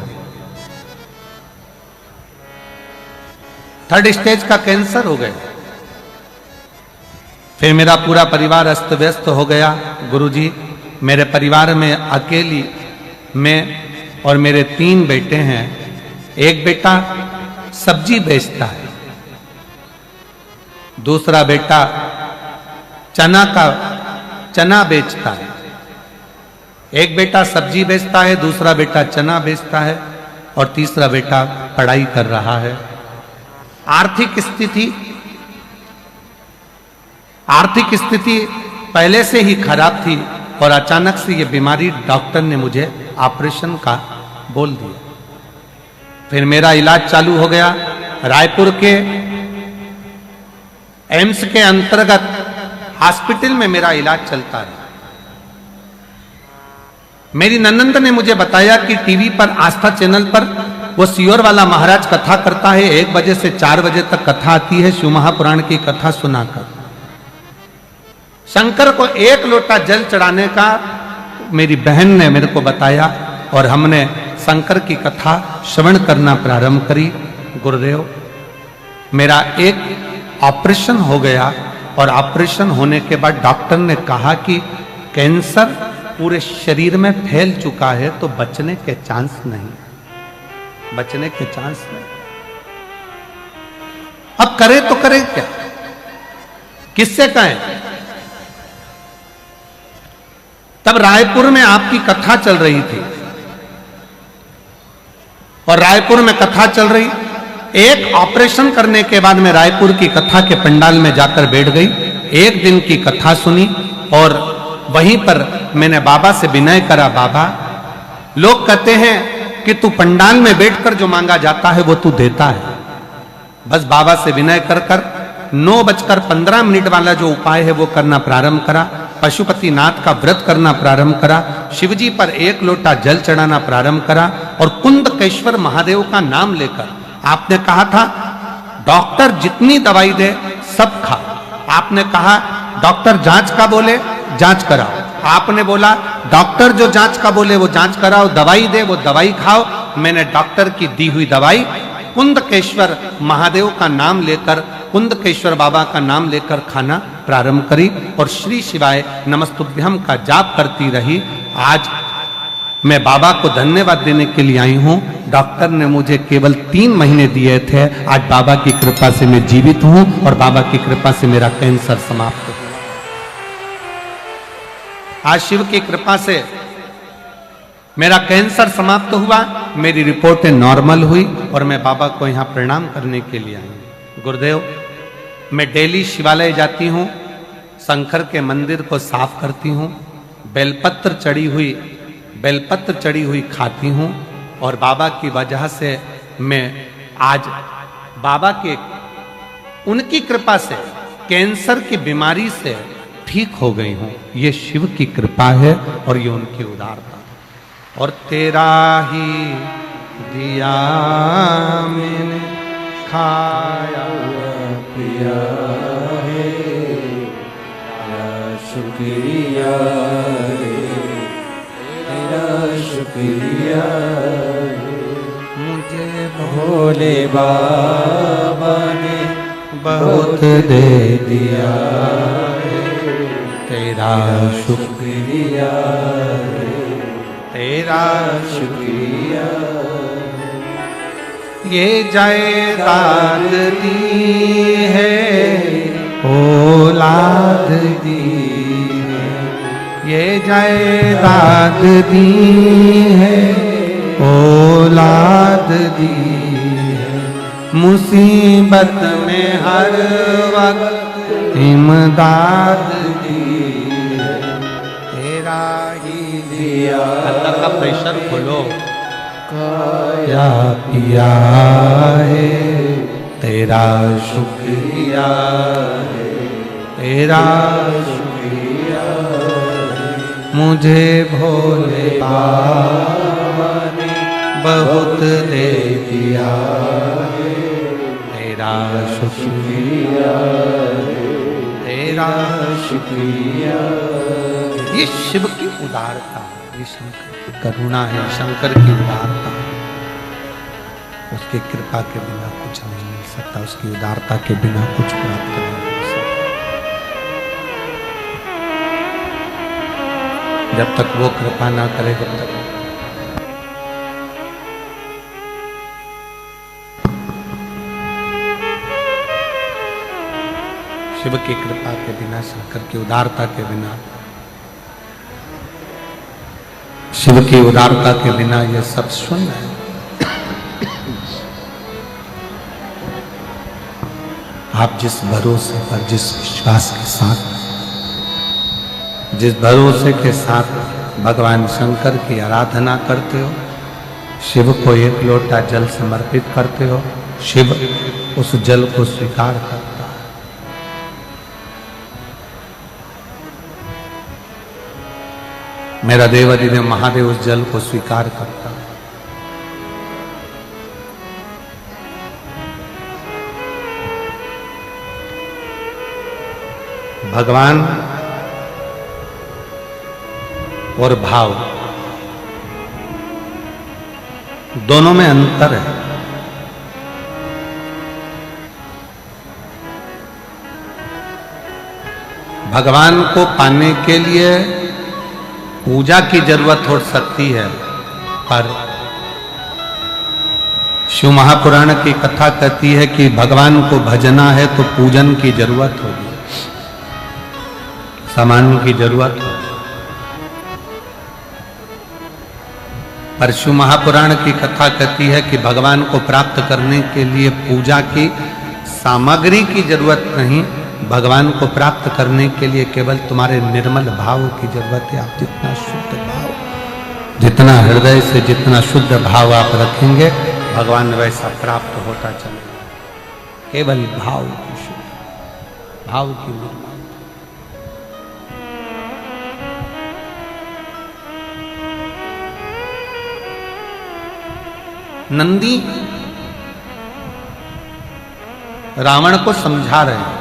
3rd स्टेज का कैंसर हो गया। फिर मेरा पूरा परिवार अस्त व्यस्त हो गया। गुरुजी, मेरे परिवार में अकेली मैं और मेरे 3 बेटे हैं। एक बेटा सब्जी बेचता है, दूसरा बेटा चना बेचता है। एक बेटा सब्जी बेचता है, दूसरा बेटा चना बेचता है और तीसरा बेटा पढ़ाई कर रहा है। आर्थिक स्थिति पहले से ही खराब थी और अचानक से ये बीमारी डॉक्टर ने मुझे ऑपरेशन का बोल दिया। फिर मेरा इलाज चालू हो गया। रायपुर के एम्स के अंतर्गत हॉस्पिटल में मेरा इलाज चलता है। मेरी ननंद ने मुझे बताया कि टीवी पर आस्था चैनल पर वो सियोर वाला महाराज कथा करता है। 1 बजे से 4 बजे तक कथा आती है, शिव महापुराण की कथा सुनाकर। शंकर को 1 लोटा जल चढ़ाने का मेरी बहन ने मेरे को बताया और हमने शंकर की कथा श्रवण करना प्रारंभ करी। गुरुदेव, मेरा एक ऑपरेशन हो गया और ऑपरेशन होने के बाद डॉक्टर ने कहा कि कैंसर पूरे शरीर में फैल चुका है, तो बचने के चांस नहीं। अब करे तो करे क्या, किससे कहें? तब रायपुर में आपकी कथा चल रही थी और रायपुर में कथा चल रही। एक ऑपरेशन करने के बाद मैं रायपुर की कथा के पंडाल में जाकर बैठ गई। 1 दिन की कथा सुनी और वहीं पर मैंने बाबा से विनय करा। बाबा, लोग कहते हैं कि तू पंडाल में बैठकर जो मांगा जाता है वो तू देता है। बस बाबा से विनय कर 9:15 वाला जो उपाय है वो करना प्रारंभ करा। पशुपतिनाथ का व्रत करना प्रारंभ करा। शिवजी पर 1 लोटा जल चढ़ाना प्रारंभ करा और कुंदकेश्वर महादेव का नाम लेकर, आपने कहा था डॉक्टर जितनी दवाई दे सब खा। आपने कहा डॉक्टर जांच का बोले जांच कराओ। आपने बोला डॉक्टर जो जांच का बोले वो जांच कराओ, दवाई दे वो दवाई खाओ। मैंने डॉक्टर की दी हुई दवाई कुंदकेश्वर महादेव का नाम लेकर, कुंदकेश्वर बाबा का नाम लेकर खाना प्रारंभ करी और श्री शिवाय नमस्तुभ्यम का जाप करती रही। आज मैं बाबा को धन्यवाद देने के लिए आई हूं। डॉक्टर ने मुझे केवल 3 महीने दिए थे। आज बाबा की कृपा से मैं जीवित हूं और बाबा की कृपा से मेरा कैंसर समाप्त हुआ। आज शिव की कृपा से मेरा कैंसर समाप्त हुआ। मेरी रिपोर्टें नॉर्मल हुई और मैं बाबा को यहां प्रणाम करने के लिए आई। गुरुदेव, मैं डेली शिवालय जाती हूं, शंकर के मंदिर को साफ करती हूं, बेलपत्र चढ़ी हुई खाती हूं और बाबा की वजह से मैं आज बाबा के उनकी कृपा से कैंसर की बीमारी से ठीक हो गई हूं। ये शिव की कृपा है और ये उनकी उदारता। और तेरा ही दिया मैंने खाया पिया है, शुक्रिया तेरा शुक्रिया। मुझे भोले बाबा ने बहुत दे दिया है, तेरा शुक्रिया तेरा शुक्रिया। ये जायदाद दी है, औलाद दी है। ये जायदाद दी है, औलाद दी है। मुसीबत में हर वक्त इमदाद दी है, तेरा ही दिया। अंदर का प्रेशर खोलो। खाया पिया है, तेरा शुक्रिया है, तेरा शुक्रिया है। मुझे भोले बाबा ने बहुत दे दिया है, तेरा शुक्रिया है, तेरा शुक्रिया। ये शिव की उदारता है। ये शंकर की करुणा है, शंकर की उदारता। उसकी कृपा के बिना कुछ नहीं मिल सकता, उसकी उदारता के बिना कुछ प्राप्त नहीं हो सकता। जब तक वो कृपा ना करे जब तक शिव की कृपा के बिना, शंकर की उदारता के बिना, शिव की उदारता के बिना ये सब शून्य है। आप जिस भरोसे पर, जिस विश्वास के साथ, जिस भरोसे के साथ भगवान शंकर की आराधना करते हो, शिव को एक लोटा जल समर्पित करते हो, शिव उस जल को स्वीकार करता है। मेरा देवादिदेव महादेव उस जल को स्वीकार करता है। भगवान और भाव दोनों में अंतर है। भगवान को पाने के लिए पूजा की जरूरत हो सकती है, पर शिव महापुराण की कथा कहती है कि भगवान को भजना है तो पूजन की जरूरत होगी, सामान की जरूरत होगी। पर शिव महापुराण की कथा कहती है कि भगवान को प्राप्त करने के लिए पूजा की सामग्री की जरूरत नहीं, भगवान को प्राप्त करने के लिए केवल तुम्हारे निर्मल भाव की जरूरत है। आप जितना शुद्ध भाव, जितना हृदय से जितना शुद्ध भाव आप रखेंगे, भगवान वैसा प्राप्त होता चलेगा। केवल भाव की शुद्ध, भाव की निर्मल। नंदी रावण को समझा रहे हैं।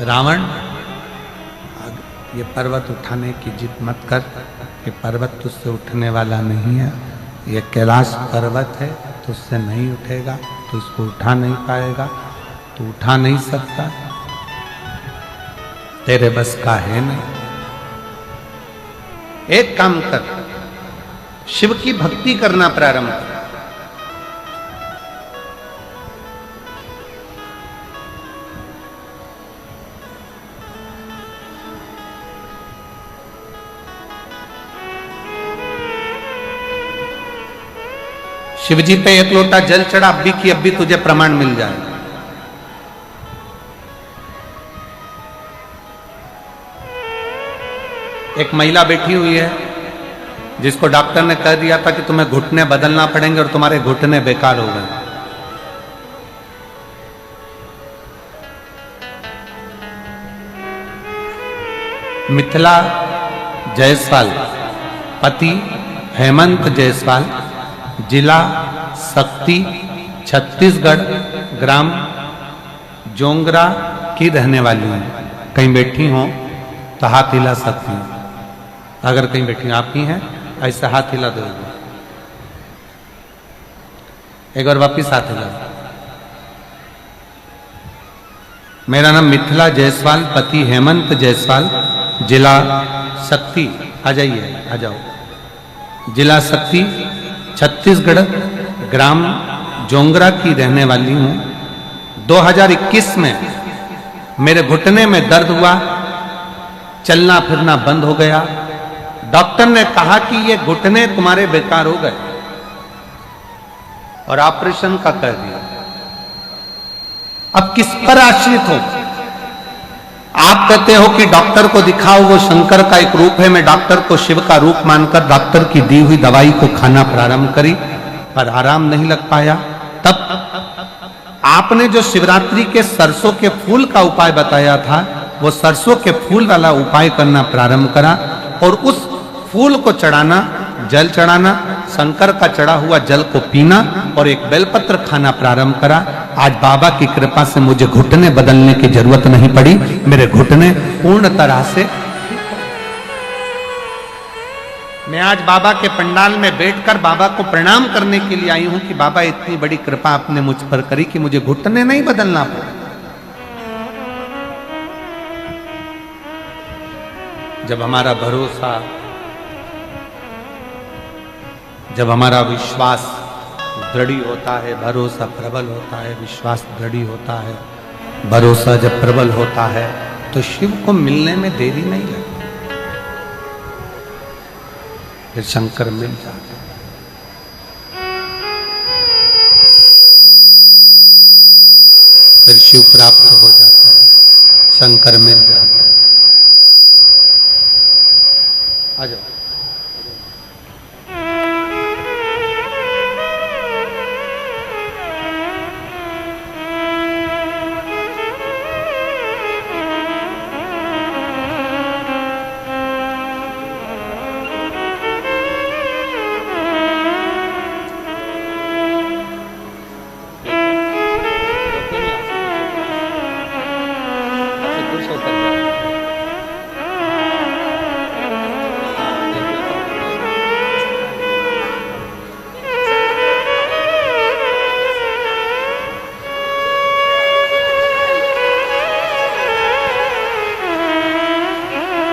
रावण, ये पर्वत उठाने की जिद मत कर, ये पर्वत तुझसे उठने वाला नहीं है, ये कैलाश पर्वत है, तुझसे नहीं उठेगा, तो इसको उठा नहीं पाएगा, तू उठा नहीं सकता, तेरे बस का है नहीं। एक काम कर, शिव की भक्ति करना प्रारंभ कर। शिव जी पे एक लोटा जल चढ़ा, अभी की अभी तुझे प्रमाण मिल जाए। एक महिला बैठी हुई है जिसको डॉक्टर ने कह दिया था कि तुम्हें घुटने बदलना पड़ेंगे और तुम्हारे घुटने बेकार हो गए। मिथिला जायसवाल, पति हेमंत जायसवाल, जिला शक्ति, छत्तीसगढ़, ग्राम जोंगरा की रहने वाली हूं। कहीं बैठी हो तो हाथ हिला सकती हूं। अगर कहीं बैठी आप ही हैं, ऐसे हाथ हिला दो। एक बार वापिस हाथ हिला। मेरा नाम मिथिला जायसवाल, पति हेमंत जायसवाल, जिला शक्ति, आ जाइए, आ जाओ, जिला शक्ति, छत्तीसगढ़, ग्राम जोंगरा की रहने वाली हूं। 2021 में मेरे घुटने में दर्द हुआ, चलना फिरना बंद हो गया। डॉक्टर ने कहा कि ये घुटने तुम्हारे बेकार हो गए और ऑपरेशन का कर दिया। अब किस पर आश्रित हो? आप कहते हो कि डॉक्टर को दिखाओ, वो शंकर का एक रूप है। मैं डॉक्टर को शिव का रूप मानकर डॉक्टर की दी हुई दवाई को खाना प्रारंभ करी, पर आराम नहीं लग पाया। तब आपने जो शिवरात्रि के सरसों के फूल का उपाय बताया था, वो सरसों के फूल वाला उपाय करना प्रारंभ करा और उस फूल को चढ़ाना, जल चढ़ाना, शंकर का चढ़ा हुआ जल को पीना और एक बेलपत्र खाना प्रारंभ करा। आज बाबा की कृपा से मुझे घुटने बदलने की जरूरत नहीं पड़ी। मेरे घुटने पूर्ण तरह से, मैं आज बाबा के पंडाल में बैठकर बाबा को प्रणाम करने के लिए आई हूं कि बाबा इतनी बड़ी कृपा आपने मुझ पर करी कि मुझे घुटने नहीं बदलना पड़ा। जब हमारा भरोसा, जब हमारा विश्वास दृढ़ होता है, भरोसा प्रबल होता है, विश्वास दृढ़ होता है, भरोसा जब प्रबल होता है तो शिव को मिलने में देरी नहीं लगती, फिर शंकर मिल जाते हैं। फिर शिव प्राप्त हो जाता है, शंकर मिल जाता है। आ जाओ।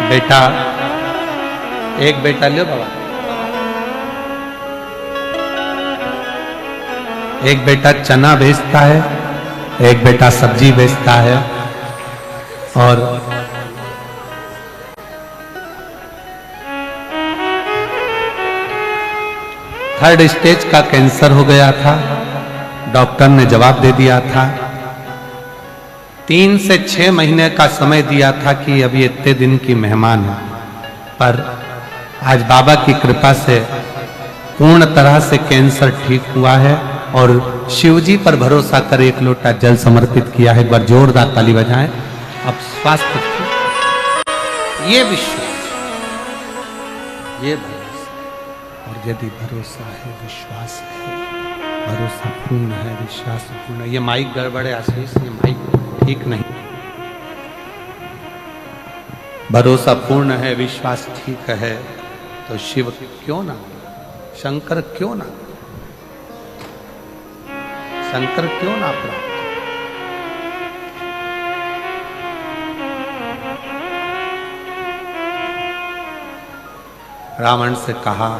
बेटा, एक बेटा लो बाबा, एक बेटा चना बेचता है, एक बेटा सब्जी बेचता है, और थर्ड स्टेज का कैंसर हो गया था। डॉक्टर ने जवाब दे दिया था, 3 से 6 महीने का समय दिया था कि अभी इतने दिन की मेहमान है, पर आज बाबा की कृपा से पूर्ण तरह से कैंसर ठीक हुआ है और शिवजी पर भरोसा कर 1 लोटा जल समर्पित किया है। एक बार जोरदार ताली बजाएं। अब स्वास्थ्य, ये विश्वास, ये भरोसा, और यदि भरोसा है, विश्वास है, भरोसा पूर्ण है, विश्वास पूर्ण है। ये माइक गड़बड़ है आशीष, ये माइक ठीक नहीं। भरोसा पूर्ण है, विश्वास ठीक है, तो शिव क्यों ना, शंकर क्यों ना, शंकर क्यों ना प्राप्त। रावण से कहा,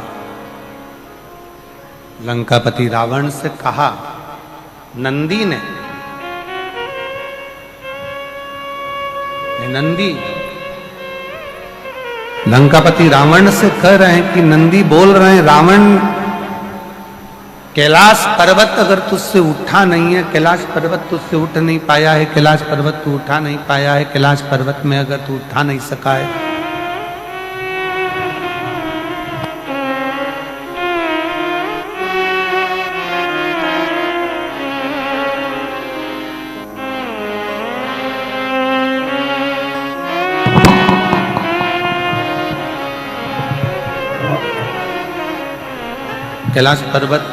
लंकापति रावण से कहा, नंदी ने, नंदी, लंकापति रावण से कह रहे हैं कि नंदी बोल रहे हैं, रावण कैलाश पर्वत अगर तुझसे उठा नहीं है, कैलाश पर्वत तुझसे उठ नहीं पाया है, कैलाश पर्वत तू उठा नहीं पाया है, कैलाश पर्वत में अगर तू उठा नहीं सका है, कैलाश पर्वत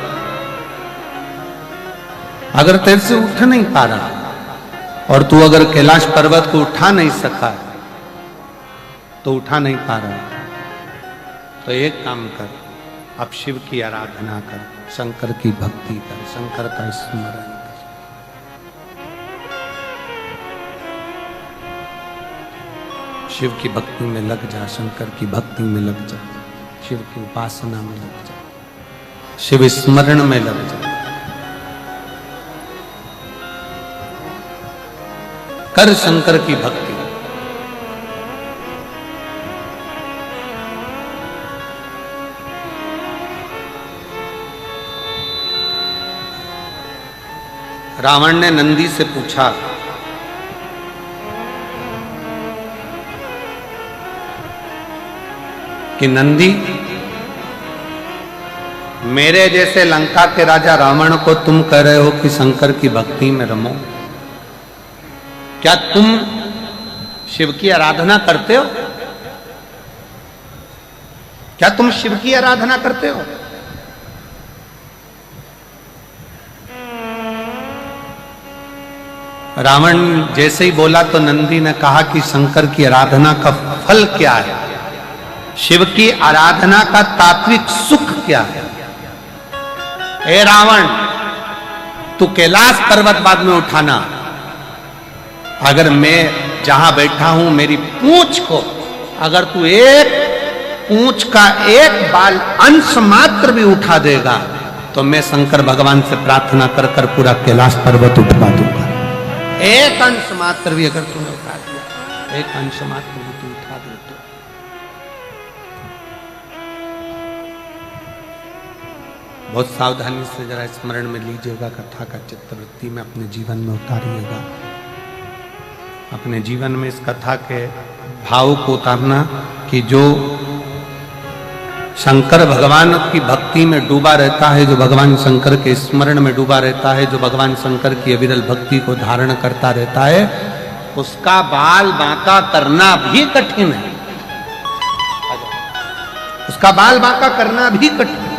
अगर तेरे से उठ नहीं पा रहा और तू अगर कैलाश पर्वत को उठा नहीं सका, तो उठा नहीं पा रहा, तो एक काम कर, अब शिव की आराधना कर, शंकर की भक्ति कर, शंकर का स्मरण कर। शिव की भक्ति में लग जा, शंकर की भक्ति में लग जा, शिव की उपासना में लग जा, शिव स्मरण में लग जा, कर शंकर की भक्ति। रावण ने नंदी से पूछा, कि नंदी, मेरे जैसे लंका के राजा रावण को तुम कह रहे हो कि शंकर की भक्ति में रमो, क्या तुम शिव की आराधना करते हो? क्या तुम शिव की आराधना करते हो? रावण जैसे ही बोला तो नंदी ने कहा कि शंकर की आराधना का फल क्या है, शिव की आराधना का तात्विक सुख क्या है। ए रावण, तू कैलाश पर्वत बाद में उठाना, अगर मैं जहां बैठा हूं मेरी पूंछ को अगर तू एक पूंछ का एक बाल अंश मात्र भी उठा देगा तो मैं शंकर भगवान से प्रार्थना कर कर पूरा कैलाश पर्वत उठवा दूंगा। एक अंश मात्र भी अगर तूने उठा दिया, एक अंश मात्र भी तू उठा दे तो बहुत सावधानी से जरा स्मरण में लीजिएगा, कथा का चित्तवृत्ति में अपने जीवन में उतारिएगा। अपने जीवन में इस कथा के भाव को उतारना कि जो शंकर भगवान की भक्ति में डूबा रहता है, जो भगवान शंकर के स्मरण में डूबा रहता है, जो भगवान शंकर की अविरल भक्ति को धारण करता रहता है, उसका बाल बांका करना भी कठिन है। उसका बाल बांका करना भी कठिन है।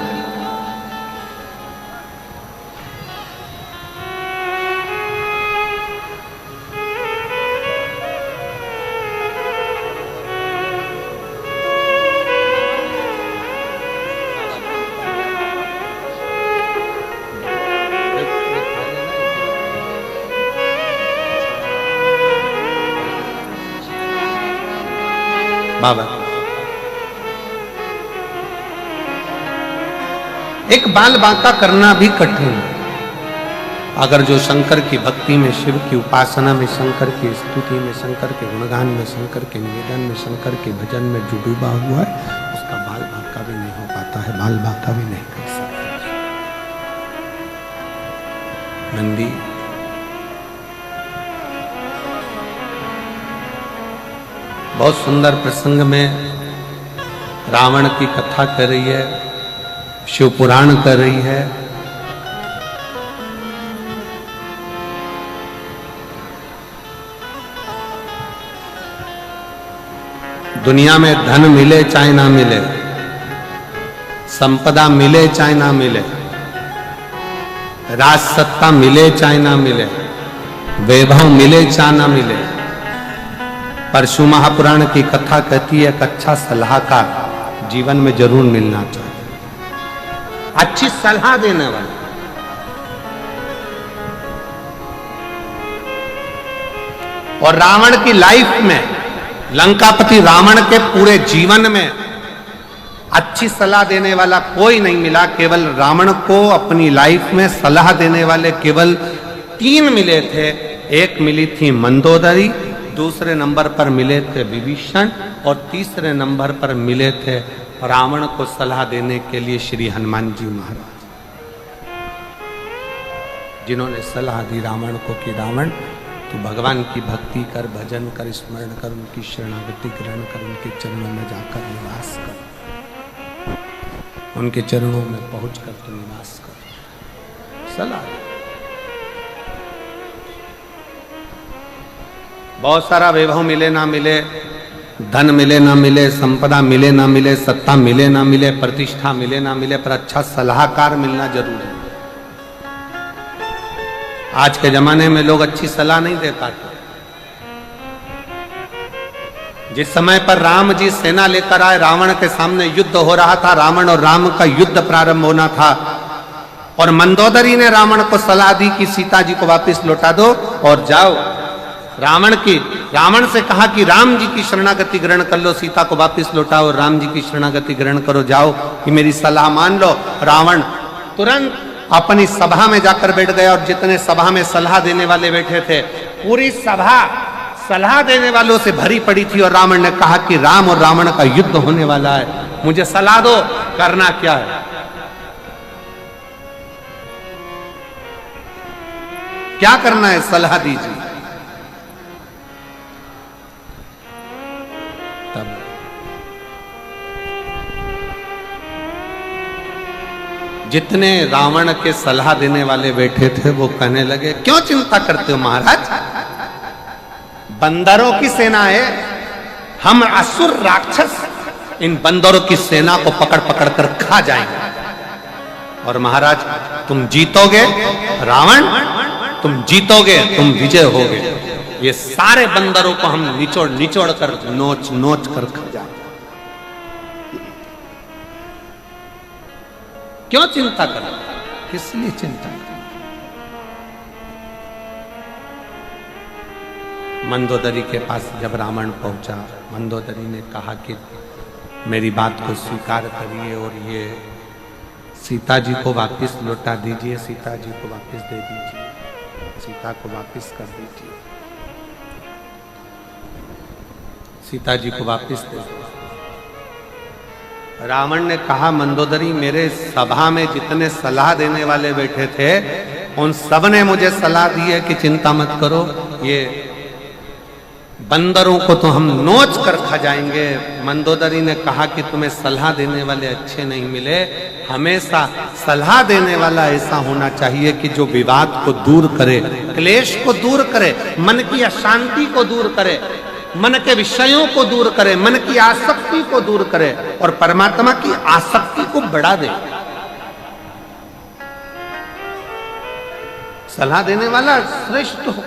बाबा एक बाल बांका करना भी कठिन है। अगर जो शंकर की भक्ति में, शिव की उपासना में, शंकर की स्तुति में, शंकर के गुणगान में, शंकर के निवेदन में, शंकर के भजन में जो डूबा हुआ है, उसका बाल बांका भी नहीं हो पाता है, बाल बांका भी नहीं कर सकता। नंदी बहुत सुंदर प्रसंग में रावण की कथा कर रही है, शिव पुराण कर रही है। दुनिया में धन मिले चाहे ना मिले, संपदा मिले चाहे ना मिले, राज सत्ता मिले चाहे ना मिले, वैभव मिले चाहे ना मिले, परशु महापुराण की कथा कहती है कि अच्छा सलाहकार जीवन में जरूर मिलना चाहिए, अच्छी सलाह देने वाला। और रावण की लाइफ में, लंकापति रावण के पूरे जीवन में अच्छी सलाह देने वाला कोई नहीं मिला। केवल रावण को अपनी लाइफ में सलाह देने वाले केवल 3 मिले थे। एक मिली थी मंदोदरी, दूसरे नंबर पर मिले थे विभीषण और तीसरे नंबर पर मिले थे रावण को सलाह देने के लिए श्री हनुमान जी महाराज, जिन्होंने सलाह दी रावण को कि रावण तू भगवान की भक्ति कर, भजन कर, स्मरण कर, उनकी शरणागति ग्रहण कर, उनके चरणों में जाकर निवास कर, उनके चरणों में पहुंचकर तू निवास कर। सलाह बहुत सारा वैभव मिले ना मिले, धन मिले ना मिले, संपदा मिले ना मिले, सत्ता मिले ना मिले, प्रतिष्ठा मिले ना मिले, पर अच्छा सलाहकार मिलना जरूर है। आज के जमाने में लोग अच्छी सलाह नहीं दे पाते। जिस समय पर राम जी सेना लेकर आए, रावण के सामने युद्ध हो रहा था, रावण और राम का युद्ध प्रारंभ होना था, और मंदोदरी ने रावण को सलाह दी कि सीता जी को वापस लौटा दो और जाओ। रावण से कहा कि राम जी की शरणागति ग्रहण कर लो, सीता को वापस लौटाओ, राम जी की शरणागति ग्रहण करो, जाओ कि मेरी सलाह मान लो। रावण तुरंत अपनी सभा में जाकर बैठ गया, और जितने सभा में सलाह देने वाले बैठे थे, पूरी सभा सलाह देने वालों से भरी पड़ी थी। और रावण ने कहा कि राम और रावण का युद्ध होने वाला है, मुझे सलाह दो, करना क्या है। क्या करना है, सलाह दीजिए। तब जितने रावण के सलाह देने वाले बैठे थे वो कहने लगे, क्यों चिंता करते हो महाराज, बंदरों की सेना है, हम असुर राक्षस इन बंदरों की सेना को पकड़ पकड़ कर खा जाएंगे, और महाराज तुम जीतोगे। रावण तुम जीतोगे, तुम विजय होगे। ये सारे बंदरों को हम निचोड़ निचोड़ कर नोच नोच कर खा जाए। क्यों चिंता करें? किस लिए चिंता करें? मंदोदरी के पास जब रावण पहुंचा, मंदोदरी ने कहा कि मेरी बात को स्वीकार करिए और ये सीता जी को वापस लौटा दीजिए, सीता जी को वापस दे दीजिए, सीता को वापस कर दीजिए, सीता जी को वापस दे दीजिए। रावण ने कहा, मंदोदरी मेरे सभा में जितने सलाह देने वाले बैठे थे उन सब ने मुझे सलाह दी है कि चिंता मत करो, ये बंदरों को तो हम नोच कर खा जाएंगे। मंदोदरी ने कहा कि तुम्हें सलाह देने वाले अच्छे नहीं मिले, हमेशा सलाह देने वाला ऐसा होना चाहिए कि जो विवाद को दूर करे, क्लेश को दूर करे, मन की अशांति को दूर करे, मन के विषयों को दूर करे, मन की आसक्ति को दूर करे और परमात्मा की आसक्ति को बढ़ा दे। सलाह देने वाला श्रेष्ठ हो।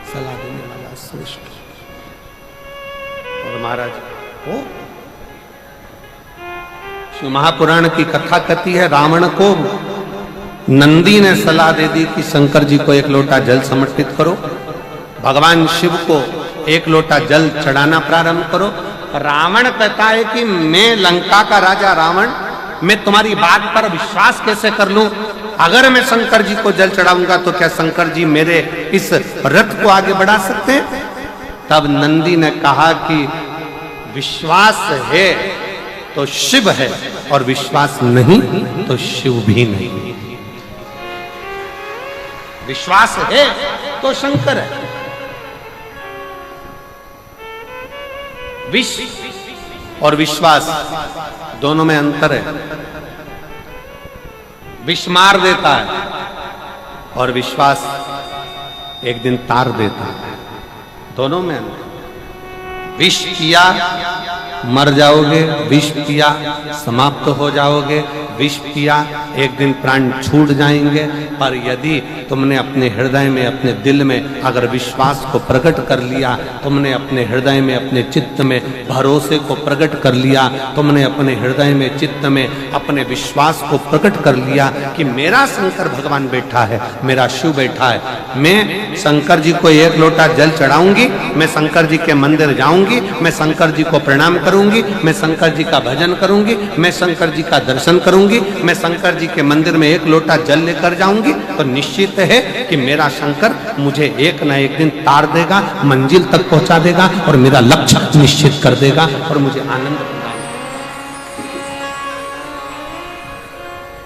सलाह देने वाला श्रेष्ठ। और महाराज हो शिव महापुराण की कथा कहती है, रावण को नंदी ने सलाह दे दी कि शंकर जी को एक लोटा जल समर्पित करो, भगवान शिव को एक लोटा जल चढ़ाना प्रारंभ करो। रावण कहता है कि मैं लंका का राजा रावण, मैं तुम्हारी बात पर विश्वास कैसे कर लूं? अगर मैं शंकर जी को जल चढ़ाऊंगा तो क्या शंकर जी मेरे इस रथ को आगे बढ़ा सकते हैं? तब नंदी ने कहा कि विश्वास है तो शिव है और विश्वास नहीं तो शिव भी नहीं। विश्वास है तो शंकर है। विष और विश्वास दोनों में अंतर है। विष मार देता है और विश्वास एक दिन तार देता है। दोनों में अंतर। विष किया मर जाओगे, विष पिया समाप्त हो जाओगे, विष पिया एक दिन प्राण छूट जाएंगे। पर यदि तुमने अपने हृदय में, अपने दिल में अगर विश्वास को प्रकट कर लिया, तुमने अपने हृदय में, अपने चित्त में भरोसे को प्रकट कर लिया, तुमने अपने हृदय में, चित्त में अपने विश्वास को प्रकट कर लिया कि मेरा शंकर भगवान बैठा है, मेरा शिव बैठा है, मैं शंकर जी को एक लोटा जल चढ़ाऊंगी, मैं शंकर जी के मंदिर जाऊंगी, मैं शंकर जी को प्रणाम करूंगी, मैं शंकर जी का भजन करूंगी, मैं शंकर जी का दर्शन करूंगी, मैं शंकर जी के मंदिर में एक लोटा जल लेकर जाऊंगी, तो निश्चित है कि मेरा शंकर मुझे एक ना एक दिन तार देगा, मंजिल तक पहुंचा देगा और मेरा लक्ष्य निश्चित कर देगा और मुझे आनंद देगा।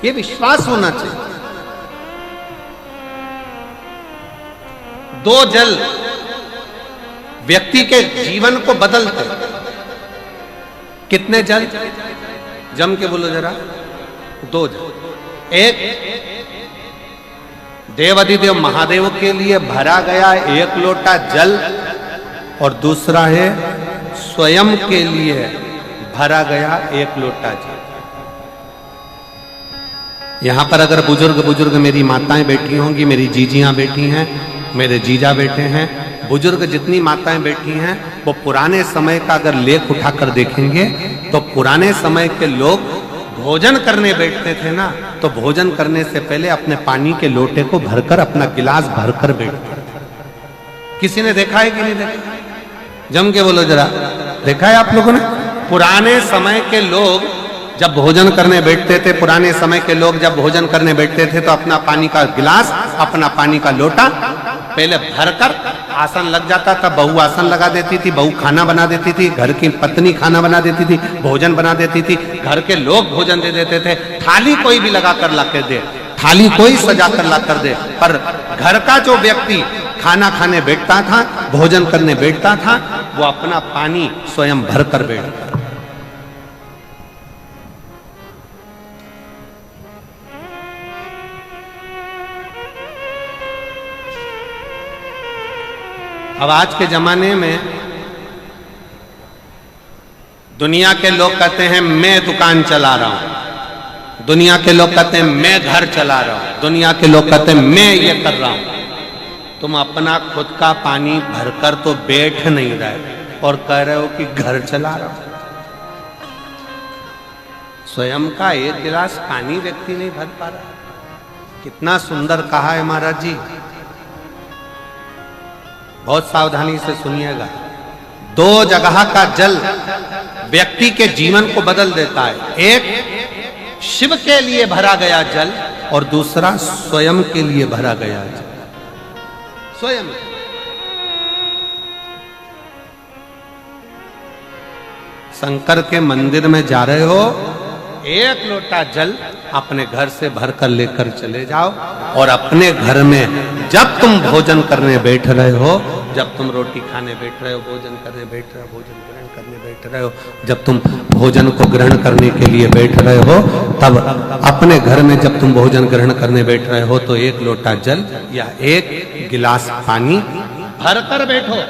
ये विश्वास होना चाहिए। दो जल व्यक्ति के जीवन को बदलते। कितने जल? जम के बोलो जरा। दो जल। एक देवाधिदेव महादेव के लिए भरा गया एक लोटा जल और दूसरा है स्वयं के लिए भरा गया एक लोटा जल। यहां पर अगर बुजुर्ग मेरी माताएं बैठी होंगी, मेरी जीजियां बैठी हैं, मेरे जीजा बैठे हैं, बुजुर्ग जितनी माताएं बैठी हैं, वो पुराने समय का अगर लेख उठाकर देखेंगे तो पुराने समय के लोग भोजन करने बैठते थे ना, तो भोजन करने से पहले अपने पानी के लोटे को भरकर, अपना गिलास भरकर बैठते थे। किसी ने देखा है कि नहीं देखा? जम के बोलो जरा, देखा है आप लोगों ने? पुराने समय के लोग जब भोजन करने बैठते थे, पुराने समय के लोग जब भोजन करने बैठते थे तो अपना पानी का गिलास, अपना पानी का लोटा पहले भरकर आसन लग जाता था। बहू आसन लगा देती थी, बहू खाना बना देती थी, घर की पत्नी खाना बना देती थी, भोजन बना देती थी, घर के लोग भोजन दे देते थे। थाली कोई भी लगा कर ला कर दे, थाली कोई सजा कर ला कर दे, पर घर का जो व्यक्ति खाना खाने बैठता था, भोजन करने बैठता था, वो अपना पानी स्वयं भर कर बैठता। अब आज के जमाने में दुनिया के लोग कहते हैं मैं दुकान चला रहा हूं, दुनिया के लोग कहते हैं मैं घर चला रहा हूं, दुनिया के लोग कहते हैं मैं ये कर रहा हूं। तुम अपना खुद का पानी भरकर तो बैठ नहीं रहे और कह रहे हो कि घर चला रहा हूं। स्वयं का एक गिलास पानी व्यक्ति नहीं भर पा रहा। कितना सुंदर कहा है महाराज जी। बहुत सावधानी से सुनिएगा। दो जगह का जल व्यक्ति के जीवन को बदल देता है। एक शिव के लिए भरा गया जल और दूसरा स्वयं के लिए भरा गया जल। स्वयं शंकर के मंदिर में जा रहे हो, एक लोटा जल अपने घर से भरकर लेकर चले जाओ और अपने घर में जब तुम भोजन करने बैठ रहे हो, जब तुम रोटी खाने बैठ रहे हो, भोजन करने बैठ रहे हो, भोजन ग्रहण करने बैठ रहे हो, जब तुम भोजन को ग्रहण करने के लिए बैठ रहे हो, तब अपने घर में जब तुम भोजन ग्रहण करने बैठ रहे हो तो एक लोटा जल या एक गिलास पानी भर कर बैठो।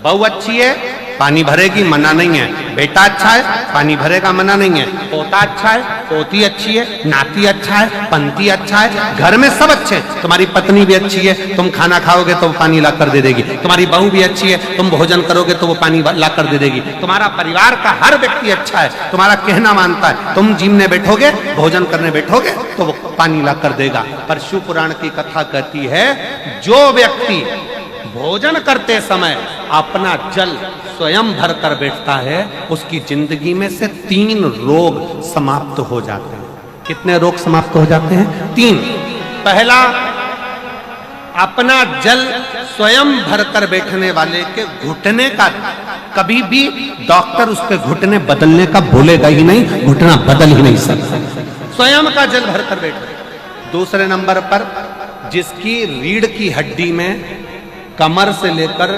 बहू अच्छी है, पानी भरेगी, मना नहीं है। बेटा अच्छा है, पानी भरेगा, मना नहीं है। पोता अच्छा है, पोती अच्छी है, नाती अच्छा है, पंती अच्छा है, घर में सब अच्छे हैं। तुम्हारी पत्नी भी अच्छी है, तुम खाना खाओगे तो वो पानी ला कर दे देगी। तुम्हारी बहू भी अच्छी है, तुम भोजन करोगे तो वो पानी ला कर दे देगी। तुम्हारा परिवार का हर व्यक्ति अच्छा है, तुम्हारा कहना मानता है। तुम जिमने बैठोगे, भोजन करने बैठोगे तो वो पानी ला कर देगा। पर शिव पुराण की कथा कहती है, जो व्यक्ति भोजन करते समय अपना जल स्वयं भर कर बैठता है, उसकी जिंदगी में से 3 रोग समाप्त हो जाते हैं। कितने रोग समाप्त हो जाते हैं? 3। पहला, अपना जल स्वयं भर कर बैठने वाले के घुटने का कभी भी डॉक्टर उसके घुटने बदलने का बोलेगा ही नहीं, घुटना बदल ही नहीं सकता। स्वयं का जल भर कर बैठे। दूसरे नंबर पर, जिसकी रीढ़ की हड्डी में कमर से लेकर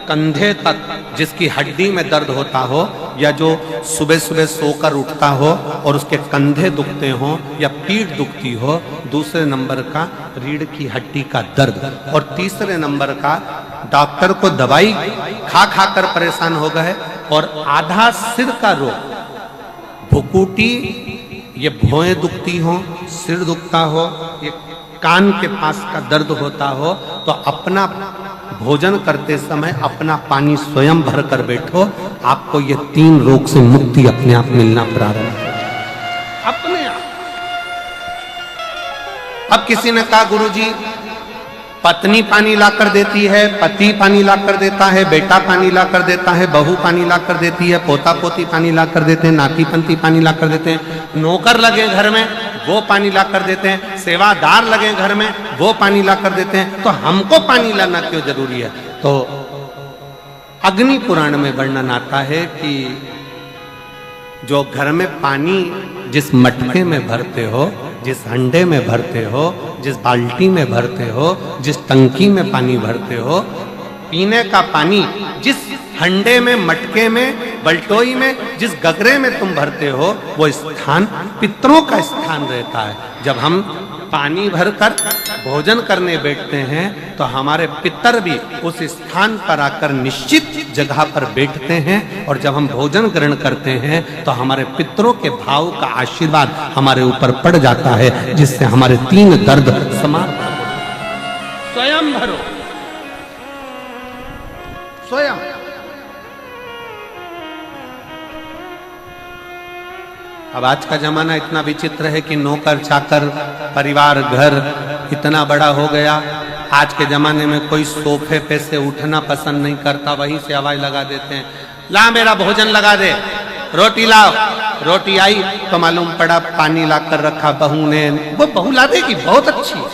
कंधे तक जिसकी हड्डी में दर्द होता हो, या जो सुबह सुबह सोकर उठता हो और उसके कंधे दुखते हो या पीठ दुखती हो। दूसरे नंबर का रीढ़ की हड्डी का दर्द। और तीसरे नंबर का, डॉक्टर को दवाई खा खा कर परेशान हो गए और आधा सिर का रोग, भुकुटी, ये भौएं दुखती हो, सिर दुखता हो, ये कान के पास का दर्द होता हो, तो अपना भोजन करते समय अपना पानी स्वयं भर कर बैठो। आपको ये 3 रोग से मुक्ति अपने आप मिलना प्रारंभ हो, अपने आप। अब किसी ने कहा, गुरुजी पत्नी पानी ला कर देती है, पति पानी ला कर देता है, बेटा पानी ला कर देता है, बहू पानी ला कर देती है, पोता पोती पानी ला कर देते हैं, नाती पंती पानी ला कर देते हैं, नौकर लगे घर में वो पानी ला कर देते हैं, सेवादार लगे घर में वो पानी ला कर देते हैं, तो हमको पानी लाना क्यों जरूरी है? तो अग्नि पुराण में वर्णन आता है कि जो घर में पानी जिस मटके में भरते हो, जिस हंडे में भरते हो, जिस बाल्टी में भरते हो, जिस टंकी में पानी भरते हो, पीने का पानी जिस हंडे में, मटके में, बल्टोई में, जिस गगरे में तुम भरते हो, वो स्थान पितरों का स्थान रहता है। जब हम पानी भरकर भोजन करने बैठते हैं तो हमारे पितर भी उस स्थान पर आकर निश्चित जगह पर बैठते हैं, और जब हम भोजन ग्रहण करते हैं तो हमारे पितरों के भाव का आशीर्वाद हमारे ऊपर पड़ जाता है, जिससे हमारे 3 दर्द समाप्त हो। स्वयं भरो, स्वयं। अब आज का जमाना इतना विचित्र है कि नौकर चाकर, परिवार, घर इतना बड़ा हो गया। आज के जमाने में कोई सोफे पे से उठना पसंद नहीं करता, वहीं से आवाज लगा देते हैं, ला मेरा भोजन लगा दे, रोटी लाओ। रोटी आई तो मालूम पड़ा पानी ला कर रखा बहू ने। वो बहू ला देगी, बहुत अच्छी है,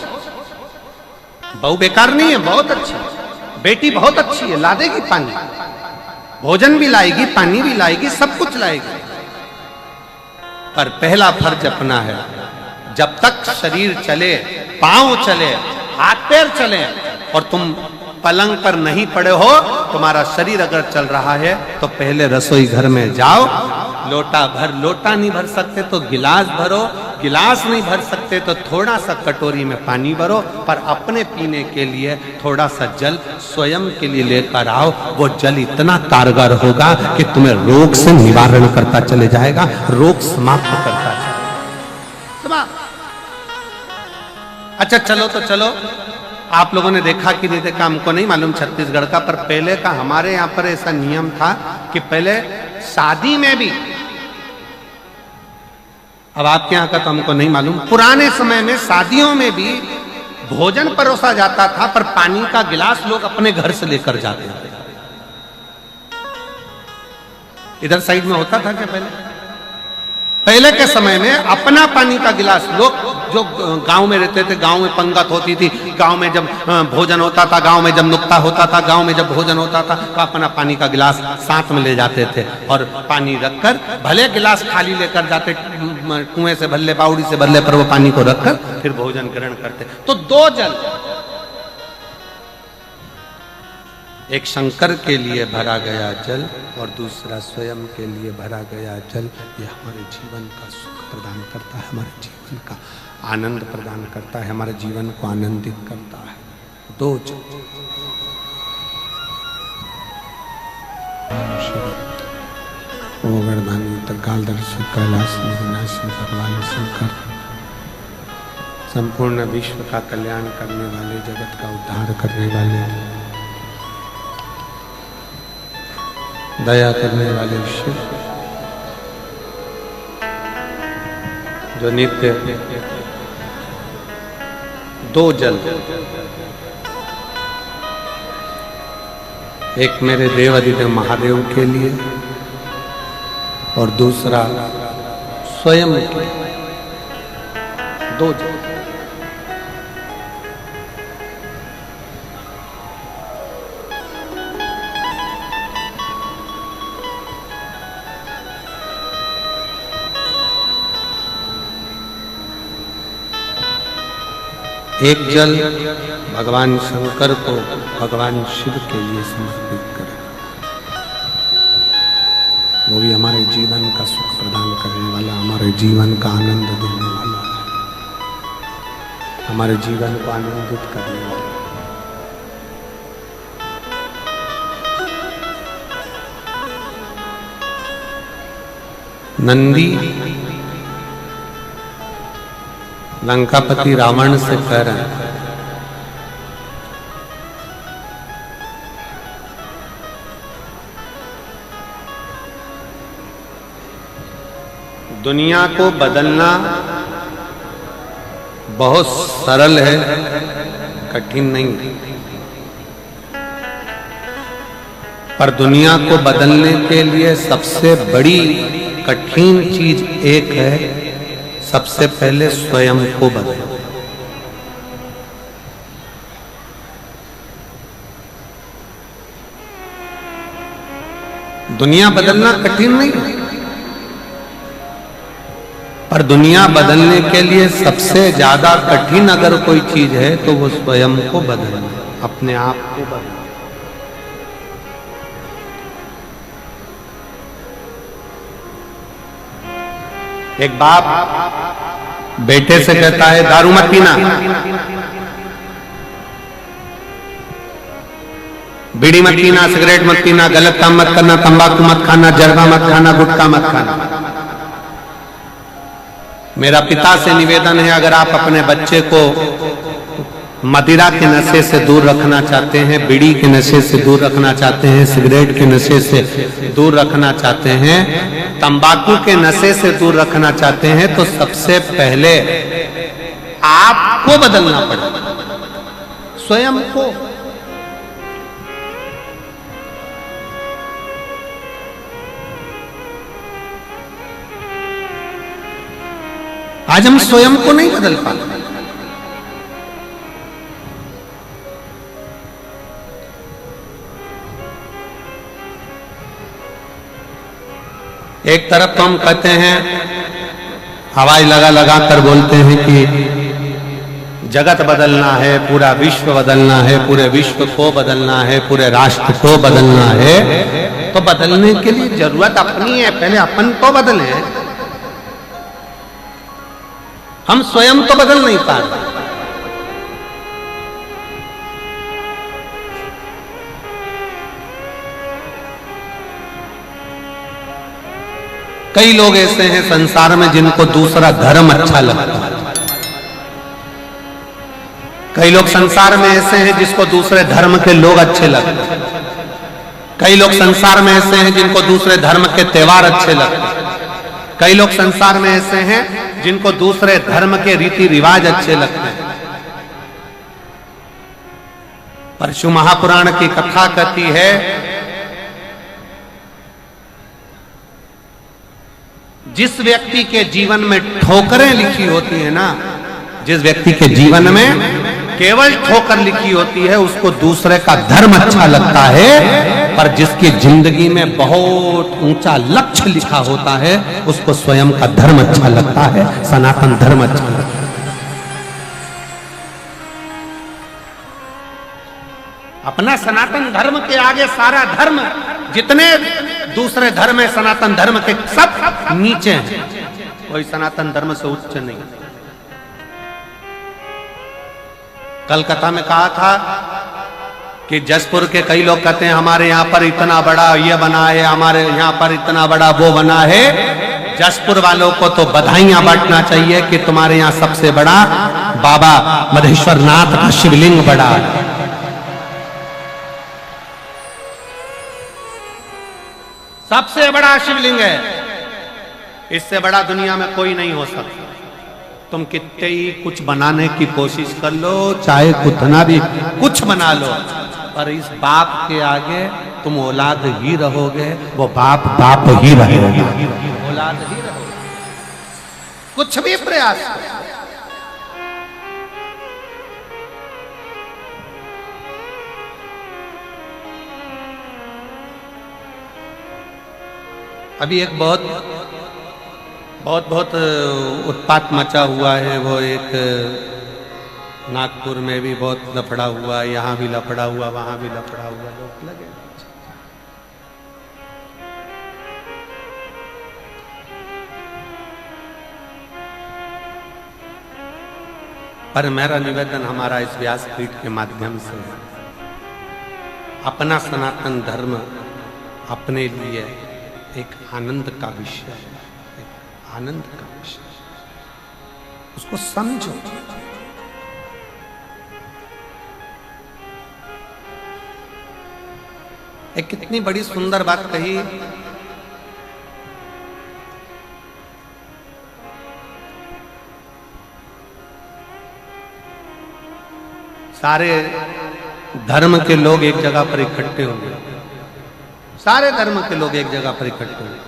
बहू बेकार नहीं है, बहुत अच्छी है, बेटी बहुत अच्छी है, ला देगी पानी, भोजन भी लाएगी, पानी भी लाएगी, सब कुछ लाएगी। पर पहला फर्ज अपना है, जब तक शरीर चले, पांव चले, हाथ पैर चले और तुम पलंग पर नहीं पड़े हो, तुम्हारा शरीर अगर चल रहा है तो पहले रसोई घर में जाओ, लोटा भर, लोटा नहीं भर सकते तो गिलास भरो गिलास नहीं भर सकते तो थोड़ा सा कटोरी में पानी भरो, पर अपने पीने के लिए थोड़ा सा जल स्वयं के लिए लेकर आओ। वो जल इतना कारगर होगा कि तुम्हें रोग से निवारण करता चले जाएगा, रोग समाप्त करता चलेगा। अच्छा चलो तो चलो, आप लोगों ने देखा कि नहीं देखा हमको नहीं मालूम छत्तीसगढ़ का, पर पहले का हमारे यहाँ पर ऐसा नियम था कि पहले शादी में भी, अब आपके यहाँ का तो हमको नहीं मालूम, पुराने समय में शादियों में भी भोजन परोसा जाता था, पर पानी का गिलास लोग अपने घर से लेकर जाते थे। इधर साइड में होता था क्या पहले के समय में अपना पानी का गिलास लोग जो गांव में रहते थे, गांव में पंगत होती थी, गांव में जब भोजन होता था, गांव में जब नुक्ता होता था, गांव में जब भोजन होता था, तो अपना पानी का गिलास साथ में ले जाते थे और पानी रखकर, भले गिलास खाली लेकर जाते, कुएं से भले बावड़ी से भले, पर वो पानी को रखकर फिर भोजन ग्रहण करते। तो दो जल, एक शंकर के लिए भरा गया जल और दूसरा स्वयं के लिए भरा गया जल, ये हमारे जीवन का सुख प्रदान करता है, हमारे जीवन का आनंद प्रदान करता है, हमारे जीवन को आनंदित करता है। दो जल, गोवर्धन कालदर्शी कैलाश विनाशी भगवान शंकर संपूर्ण विश्व का कल्याण करने वाले, जगत का उद्धार करने वाले, दया करने वाले शिव, जो नित्य दो जल, एक मेरे देव अधिदेव महादेव के लिए और दूसरा स्वयं के लिए, दो जल। एक जल भगवान शंकर को भगवान शिव के लिए समर्पित करें, वो भी हमारे जीवन का सुख प्रदान करने वाला, हमारे जीवन का आनंद देने वाला, हमारे जीवन को आनंदित करने वाला। नंदी लंकापति रावण से कह रहे हैं, दुनिया को बदलना बहुत सरल है, कठिन नहीं, पर दुनिया को बदलने के लिए सबसे बड़ी कठिन चीज एक है, सबसे पहले स्वयं को बदलो। दुनिया बदलना कठिन नहीं, पर दुनिया बदलने के लिए सबसे ज्यादा कठिन अगर कोई चीज है तो वो स्वयं को बदलना, अपने आप को बदलना। एक बाप बेटे से कहता है दारू मत पीना, बीड़ी मत पीना, सिगरेट मत पीना, गलत काम मत करना, तंबाकू मत खाना, जर्दा मत खाना, गुटखा मत खाना। मेरा पिता से निवेदन है, अगर आप अपने बच्चे को मदिरा के नशे से दूर रखना चाहते हैं, बीड़ी के नशे से दूर रखना चाहते हैं, सिगरेट के नशे से दूर रखना चाहते हैं, तंबाकू के नशे से दूर रखना चाहते हैं, तो सबसे पहले आपको बदलना पड़ेगा, स्वयं को। आज हम स्वयं को नहीं बदल पाते। एक तरफ तो हम कहते हैं, हवाई लगा लगा कर बोलते हैं कि जगत बदलना है, पूरा विश्व बदलना है, पूरे विश्व को बदलना है, पूरे राष्ट्र को बदलना है। तो बदलने के लिए जरूरत अपनी है, पहले अपन को बदलें। हम स्वयं तो बदल नहीं पा रहे। कई लोग ऐसे हैं संसार में जिनको दूसरा धर्म अच्छा लगता है। कई लोग संसार में ऐसे हैं जिसको दूसरे धर्म के लोग अच्छे लगते हैं। कई लोग संसार में ऐसे हैं जिनको दूसरे धर्म के त्योहार अच्छे लगते हैं। कई लोग संसार में ऐसे हैं जिनको दूसरे धर्म के रीति रिवाज अच्छे लगते हैं। पर शिव महापुराण की कथा कहती है जिस व्यक्ति के जीवन में ठोकरें लिखी होती है ना, जिस व्यक्ति के जीवन में केवल ठोकर लिखी होती है उसको दूसरे का धर्म अच्छा लगता है। पर जिसकी जिंदगी में बहुत ऊंचा लक्ष्य लिखा होता है उसको स्वयं का धर्म अच्छा लगता है, सनातन धर्म अच्छा लगता है। अपना सनातन धर्म के आगे सारा धर्म, जितने दूसरे धर्म है सनातन धर्म के सब नीचे हैं, कोई सनातन धर्म से उच्च नहीं। कलकत्ता में कहा था कि जसपुर के कई लोग कहते हैं हमारे यहाँ पर इतना बड़ा ये बना है, हमारे यहाँ पर इतना बड़ा वो बना है। जसपुर वालों को तो बधाइयां बांटना चाहिए कि तुम्हारे यहाँ सबसे बड़ा बाबा मधेश्वर नाथ का शिवलिंग बड़ा है। सबसे बड़ा शिवलिंग है, इससे बड़ा दुनिया में कोई नहीं हो सकता। तुम कितने ही कुछ बनाने की कोशिश कर लो, चाहे कितना भी कुछ बना लो, पर इस बाप के आगे तुम औलाद ही रहोगे, वो बाप बाप ही रहेगा, औलाद ही रहोगे, कुछ भी प्रयास करो। अभी एक बहुत उत्पात मचा हुआ है। वो एक नागपुर में भी बहुत लफड़ा हुआ, यहाँ भी लफड़ा हुआ, वहां भी लफड़ा हुआ, लोग लगे। पर मेरा निवेदन हमारा इस व्यासपीठ के माध्यम से अपना सनातन धर्म अपने लिए एक आनंद का विषय है, एक आनंद का विषय, उसको समझो। एक कितनी बड़ी सुंदर बात कही, सारे धर्म के लोग एक जगह पर इकट्ठे होंगे, सारे धर्म के लोग एक जगह पर इकट्ठे हुए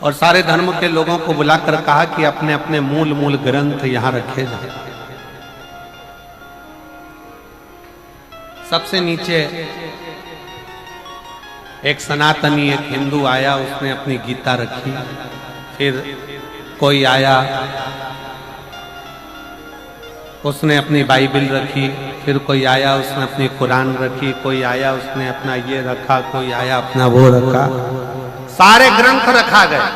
और सारे धर्म के लोगों को बुलाकर कहा कि अपने अपने मूल ग्रंथ यहां रखे जाए। सबसे नीचे एक सनातनी, एक हिंदू आया, उसने अपनी गीता रखी। फिर कोई आया, उसने अपनी बाइबल रखी। फिर कोई आया, उसने अपनी कुरान रखी। कोई आया, उसने अपना ये रखा। कोई आया, अपना वो रखा। सारे ग्रंथ रखा गए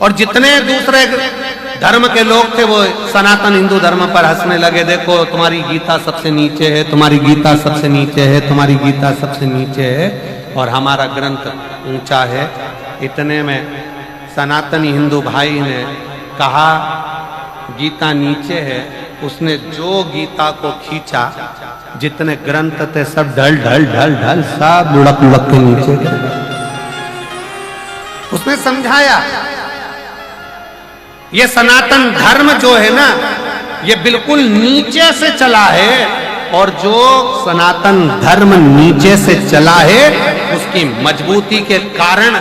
और जितने दूसरे धर्म के लोग थे वो सनातन हिंदू धर्म पर हंसने लगे। देखो तुम्हारी गीता सबसे नीचे है, तुम्हारी गीता सबसे नीचे है, तुम्हारी गीता सबसे नीचे है और हमारा ग्रंथ ऊंचा है। इतने में सनातनी हिंदू भाई ने कहा गीता नीचे है। उसने जो गीता को खींचा, जितने ग्रंथ थे सब ढल ढल ढल ढल सब लुढ़क लुढ़क के नीचे गए। उसने समझाया ये सनातन धर्म जो है ना, ये बिल्कुल नीचे से चला है और जो सनातन धर्म नीचे से चला है उसकी मजबूती के कारण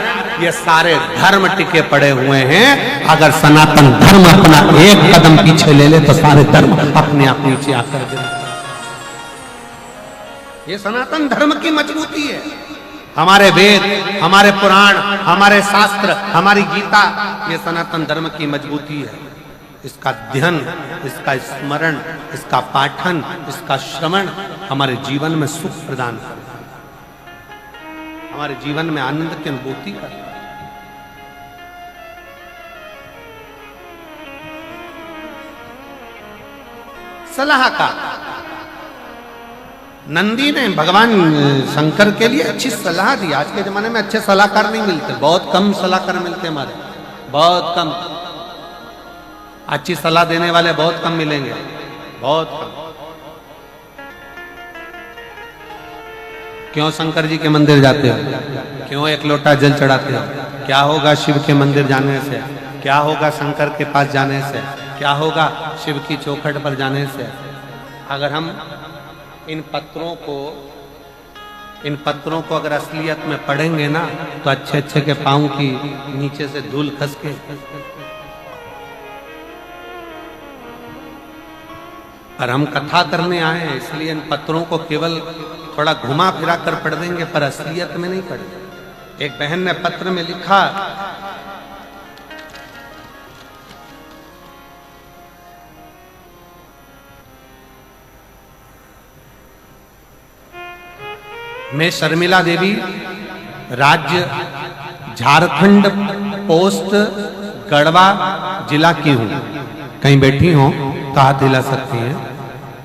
ये सारे धर्म टिके पड़े हुए हैं। अगर सनातन धर्म अपना एक कदम पीछे ले ले तो सारे धर्म अपने आप नीचे आकर गिरे। ये सनातन धर्म की मजबूती है। हमारे वेद, हमारे पुराण, हमारे शास्त्र, हमारी गीता, ये सनातन धर्म की मजबूती है। इसका अध्ययन, इसका स्मरण, इसका पाठन, इसका श्रवण हमारे जीवन में सुख प्रदान करता है, हमारे जीवन में आनंद की अनुभूति करता है। सलाहकार। नंदी ने भगवान शंकर के लिए अच्छी सलाह दी। आज के जमाने में अच्छे सलाहकार नहीं मिलते, बहुत कम सलाहकार मिलते हमारे, बहुत कम। अच्छी सलाह देने वाले बहुत कम मिलेंगे, बहुत कम। क्यों शंकर जी के मंदिर जाते हो? क्यों एक लोटा जल चढ़ाते हो? क्या होगा शिव के मंदिर जाने से? क्या होगा शंकर के पास जाने से? क्या होगा शिव की चौखट पर जाने से? अगर हम इन पत्रों को अगर असलियत में पढ़ेंगे ना, तो अच्छे अच्छे के पांव की नीचे से धूल खस के, और हम कथा करने आए हैं, इसलिए इन पत्रों को केवल थोड़ा घुमा फिरा कर पढ़ देंगे, पर असलियत में नहीं पढ़ेंगे। एक बहन ने पत्र में लिखा, मैं शर्मिला देवी, राज्य झारखंड, पोस्ट गढ़वा जिला की हूं। कहीं बैठी हो तो हाथ हिला सकती हैं।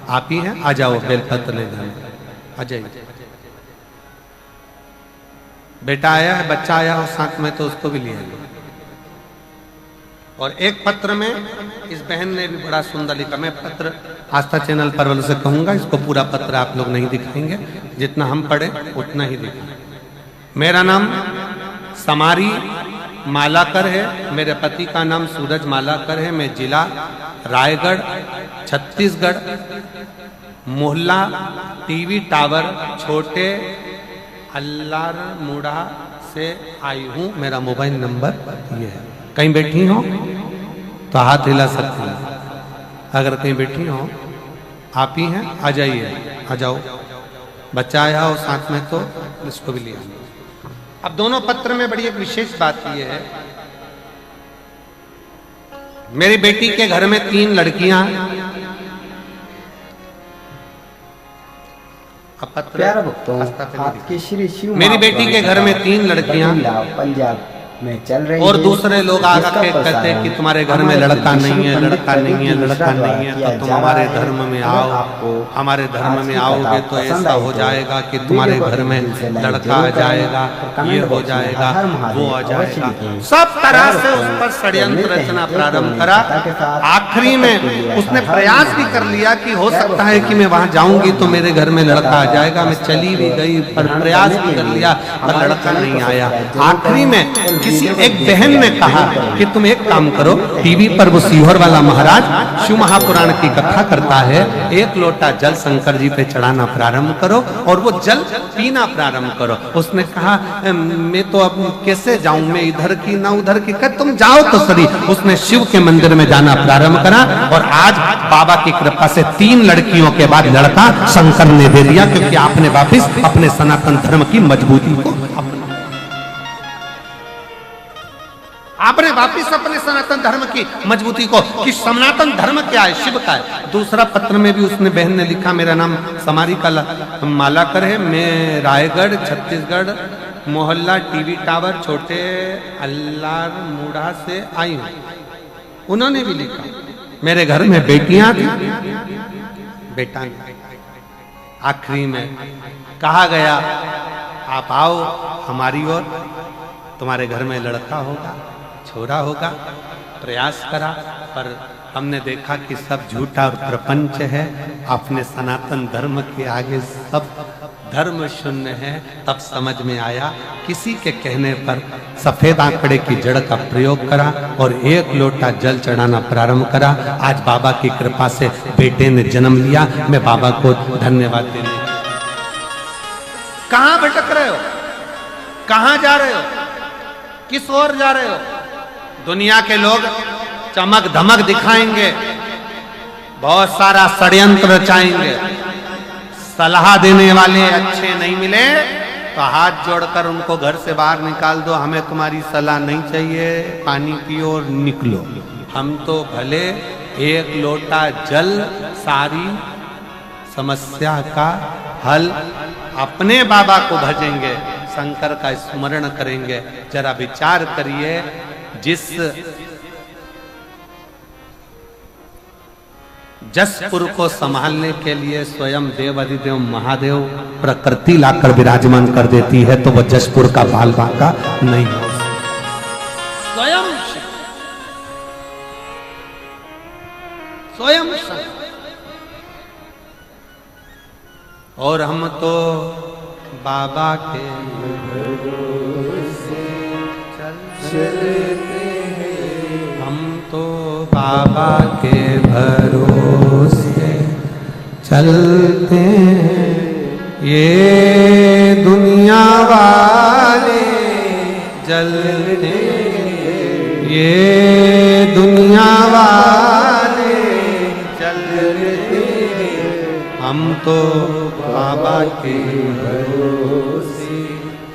आप ही हैं? आ जाओ, बेलपत्र ले जाना, आ जाइए। बेटा आया है, बच्चा आया हो साथ में, तो उसको भी ले आइए। और एक पत्र में इस बहन ने भी बड़ा सुंदर लिखा। मैं पत्र आस्था चैनल पर वालों से कहूंगा, इसको पूरा पत्र आप लोग नहीं दिखाएंगे, जितना हम पढ़े उतना ही दिखाएंगे। मेरा नाम समारी मालाकर है, मेरे पति का नाम सूरज मालाकर है। मैं जिला रायगढ़, छत्तीसगढ़, मोहल्ला टीवी टावर, छोटे अल्लार मुड़ा से आई हूं। मेरा मोबाइल नंबर ये है। कहीं बैठी हो तो हाथ हिला सकती हैं। अगर कहीं बैठी हो, आप ही हैं, आ जाइए, आ जाओ। बच्चा आया हो साथ में तो इसको भी लिया। अब दोनों पत्र में बड़ी एक विशेष बात यह है, मेरी बेटी के घर में 3 लड़कियां। प्यारा भक्तों, आपके श्री शिव मेरी बेटी के घर में 3 लड़कियां पंजाब में चल रही और दूसरे लोग आकर के कहते हैं कि तुम्हारे घर में लड़का नहीं है, लड़का नहीं है, लड़का नहीं है, तो तुम हमारे धर्म में आओ। हमारे धर्म में आओगे तो ऐसा हो जाएगा कि तुम्हारे घर में लड़का आ जाएगा, ये हो जाएगा, वो आ जाएगा। सब तरह से उस पर षड्यंत्र रचना प्रारंभ करा। आखिरी में उसने प्रयास भी कर लिया कि हो सकता है कि मैं वहां जाऊंगी तो मेरे घर में लड़का आ जाएगा। मैं चली भी गई, पर प्रयास भी कर लिया, पर लड़का नहीं आया। आखिरी में किसी एक बहन ने कहा कि तुम एक काम करो, टीवी पर वो सीहोर वाला महाराज शिव महापुराण की कथा करता है, 1 लोटा जल शंकर जी पे चढ़ाना प्रारंभ करो और वो जल पीना प्रारंभ करो। उसने कहा मैं तो अब कैसे जाऊं, मैं इधर की ना उधर की। कह तुम जाओ तो सही। उसने शिव के मंदिर में जाना प्रारंभ करा और आज बाबा की कृपा से 3 लड़कियों के बाद लड़का शंकर ने दे दिया, क्योंकि आपने वापिस अपने सनातन धर्म की मजबूती को आपने वापिस अपने सनातन धर्म की मजबूती को, कि सनातन धर्म क्या है, शिव का है। दूसरा पत्र में भी उसने बहन ने लिखा, मेरा नाम समारी का मालाकर है, मैं रायगढ़, छत्तीसगढ़, मोहल्ला टीवी टावर, छोटे अल्लार मुड़ा से आई हूं। उन्होंने भी लिखा, मेरे घर में बेटियां थी, बेटा नहीं। आखिरी में कहा गया आप आओ हमारी ओर, तुम्हारे घर में लड़का होगा, छोरा होगा। प्रयास करा, पर हमने देखा कि सब झूठा और प्रपंच है। अपने सनातन धर्म के आगे सब धर्म शून्य है। तब समझ में आया, किसी के कहने पर सफेद आंकड़े की जड़ का प्रयोग करा और 1 लोटा जल चढ़ाना प्रारंभ करा। आज बाबा की कृपा से बेटे ने जन्म लिया। मैं बाबा को धन्यवाद देने। कहां भटक रहे हो, कहां जा रहे हो, किस ओर जा रहे हो? दुनिया के लोग चमक धमक दिखाएंगे, बहुत सारा षड्यंत्र रचाएंगे। सलाह देने वाले अच्छे नहीं मिले तो हाथ जोड़कर उनको घर से बाहर निकाल दो। हमें तुम्हारी सलाह नहीं चाहिए, पानी पियो और निकलो। हम तो भले 1 लोटा जल सारी समस्या का हल, अपने बाबा को भजेंगे, शंकर का स्मरण करेंगे। जरा विचार करिए, जिस जसपुर को संभालने के लिए स्वयं देव अधिदेव महादेव प्रकृति लाकर विराजमान कर देती है, तो वह जसपुर का बाल बांका नहीं हो सकता। स्वयं और हम तो बाबा के चलते हैं, हम तो बाबा के भरोसे चलते हैं। ये दुनिया वाले जलते हैं, ये दुनिया वाले चलते हैं, हम तो बाबा के भरोसे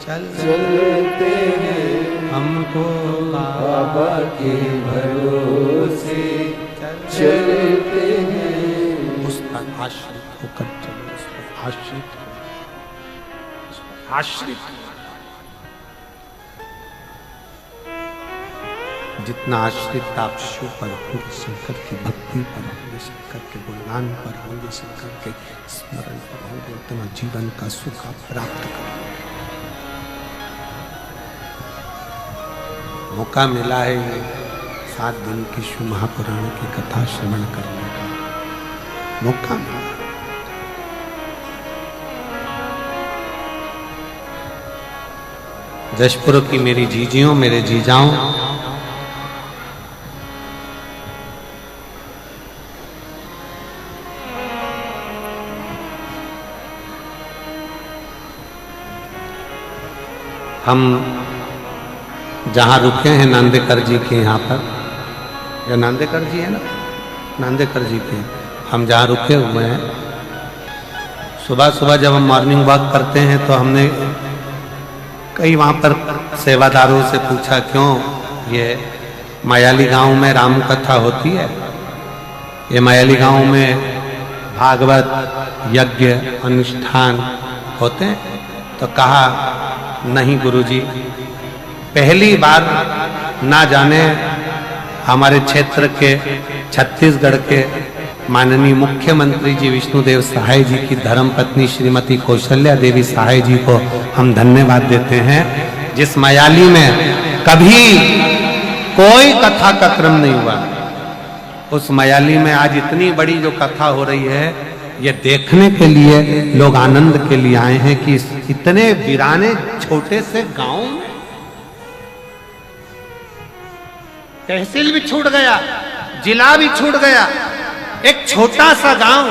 चलते हैं, हमको बाबा के भरोसे चलते हैं। उस पर आश्रित होकर चलो, उस पर आश्रित हो, उस पर आश्रित हो। जितना आश्रित आप शिव पर होंगे, शंकर की भक्ति पर होंगे, शंकर के गुणगान पर होंगे, शंकर के स्मरण पर होंगे, उतना जीवन का सुख आप प्राप्त करेंगे। मौका मिला है ये 7 दिन की शिव महापुराण की कथा श्रवण करने का मौका मिला। जशपुर की मेरी जीजियों, मेरे जीजाओं, हम जहाँ रुके हैं नांदेकर जी के यहाँ पर, या नांदेकर जी है ना, नांदेकर जी के हम जहाँ रुके हुए हैं, सुबह सुबह जब हम मॉर्निंग वॉक करते हैं तो हमने कई वहाँ पर सेवादारों से पूछा क्यों ये मायाली गांव में राम कथा होती है, ये मायाली गांव में भागवत यज्ञ अनुष्ठान होते हैं? तो कहा नहीं गुरुजी, पहली बार ना जाने हमारे क्षेत्र के छत्तीसगढ़ के माननीय मुख्यमंत्री जी विष्णुदेव सहाय जी की धर्मपत्नी श्रीमती कौशल्या देवी सहाय जी को हम धन्यवाद देते हैं, जिस मायाली में कभी कोई कथा का क्रम नहीं हुआ, उस मायाली में आज इतनी बड़ी जो कथा हो रही है, ये देखने के लिए लोग आनंद के लिए आए हैं कि इतने वीराने छोटे से गांव में तहसील भी छूट गया, जिला भी छूट गया, एक छोटा सा गांव,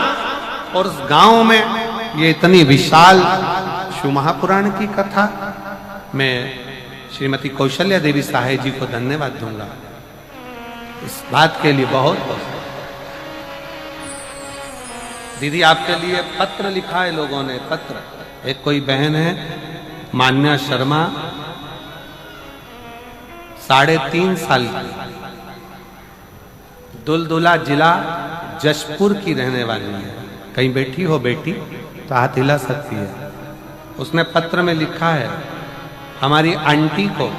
और उस गांव में ये इतनी विशाल शिव महापुराण की कथा। मैं श्रीमती कौशल्या देवी सहाय जी को धन्यवाद दूंगा इस बात के लिए, बहुत बहुत। दीदी आपके लिए पत्र लिखा है लोगों ने, पत्र। एक कोई बहन है मान्या शर्मा, 3.5 साल की, दुलदुला जिला जशपुर की रहने वाली है। कहीं बैठी हो बेटी तो हाथ हिला सकती है। उसने पत्र में लिखा है, हमारी आंटी को,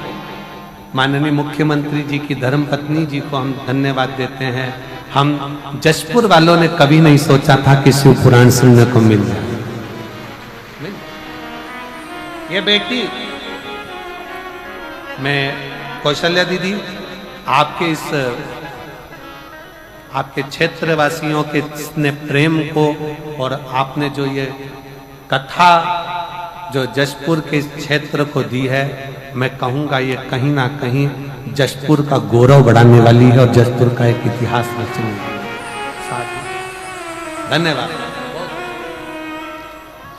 माननीय मुख्यमंत्री जी की धर्मपत्नी जी को हम धन्यवाद देते हैं। हम जशपुर वालों ने कभी नहीं सोचा था कि शिव पुराण सुनने को मिल जाए। ये बेटी, मैं कौशल्या दीदी आपके इस आपके क्षेत्र वासियों के ने प्रेम को, और आपने जो ये कथा जो जशपुर के क्षेत्र को दी है, मैं कहूँगा ये कहीं ना कहीं जशपुर का गौरव बढ़ाने वाली है और जशपुर का एक इतिहास रचने वाली है। धन्यवाद।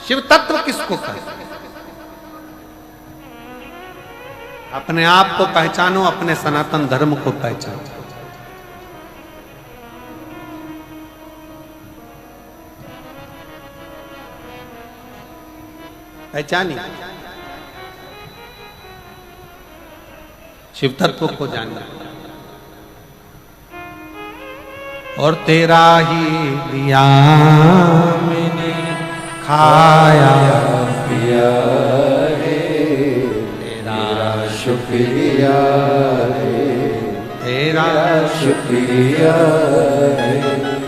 शिव तत्व किसको कहते हैं? अपने आप को पहचानो, अपने सनातन धर्म को पहचानो। पहचानिए, शिव तत्व को जानना, और तेरा ही दिया मैंने खाया पिया है, तेरा शुक्रिया है, तेरा शुक्रिया है।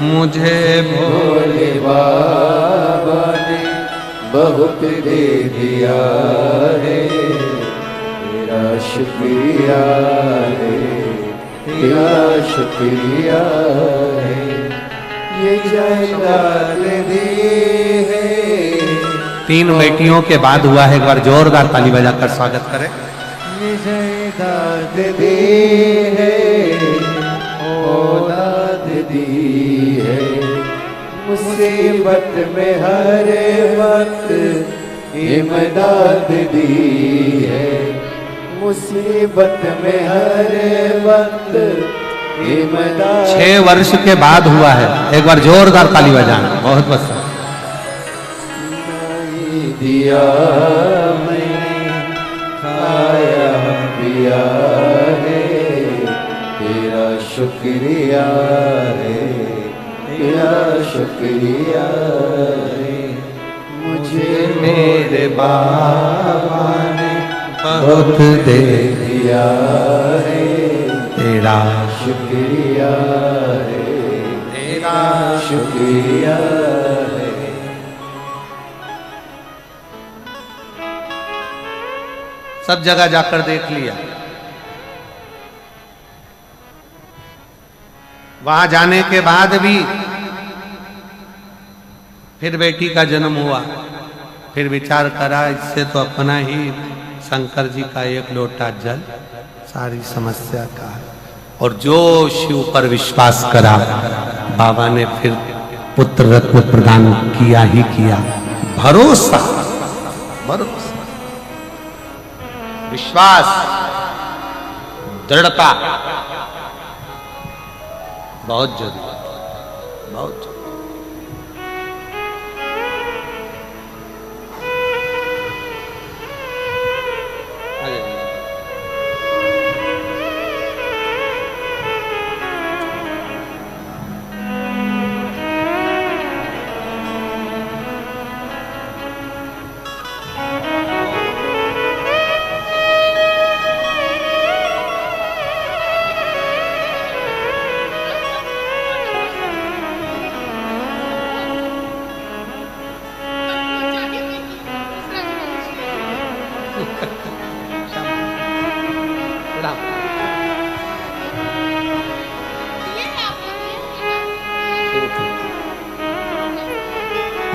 मुझे भोले बाबा ने बहुत दे दिया है, तेरा शुक्रिया है, तेरा शुक्रिया है। ये जायदाद दी है। 3 बेटियों के बाद हुआ है। एक बार जोरदार ताली बजाकर स्वागत करें। ये जायदाद दी है, औलाद दी है, मुसीबत में हर वक्त इमदाद दी है, मुसीबत में हर वक्त इमदाद। 6 वर्ष के बाद हुआ है। एक बार जोरदार ताली बजाना। बहुत बस नहीं दिया मैंने, खाया पिया है, तेरा शुक्रिया है, तेरा शुक्रिया है। मुझे मेरे बाबा ने बहुत दे दिया है, तेरा शुक्रिया है, तेरा शुक्रिया है। सब जगह जाकर देख लिया। वहां जाने के बाद भी फिर बेटी का जन्म हुआ। फिर विचार करा, इससे तो अपना ही शंकर जी का एक लोटा जल सारी समस्या का है। और जो शिव पर विश्वास करा, बाबा ने फिर पुत्र रत्न प्रदान किया ही किया। भरोसा, भरोसा, विश्वास, दृढ़ता बहुत जरूरी, बहुत जरूरी।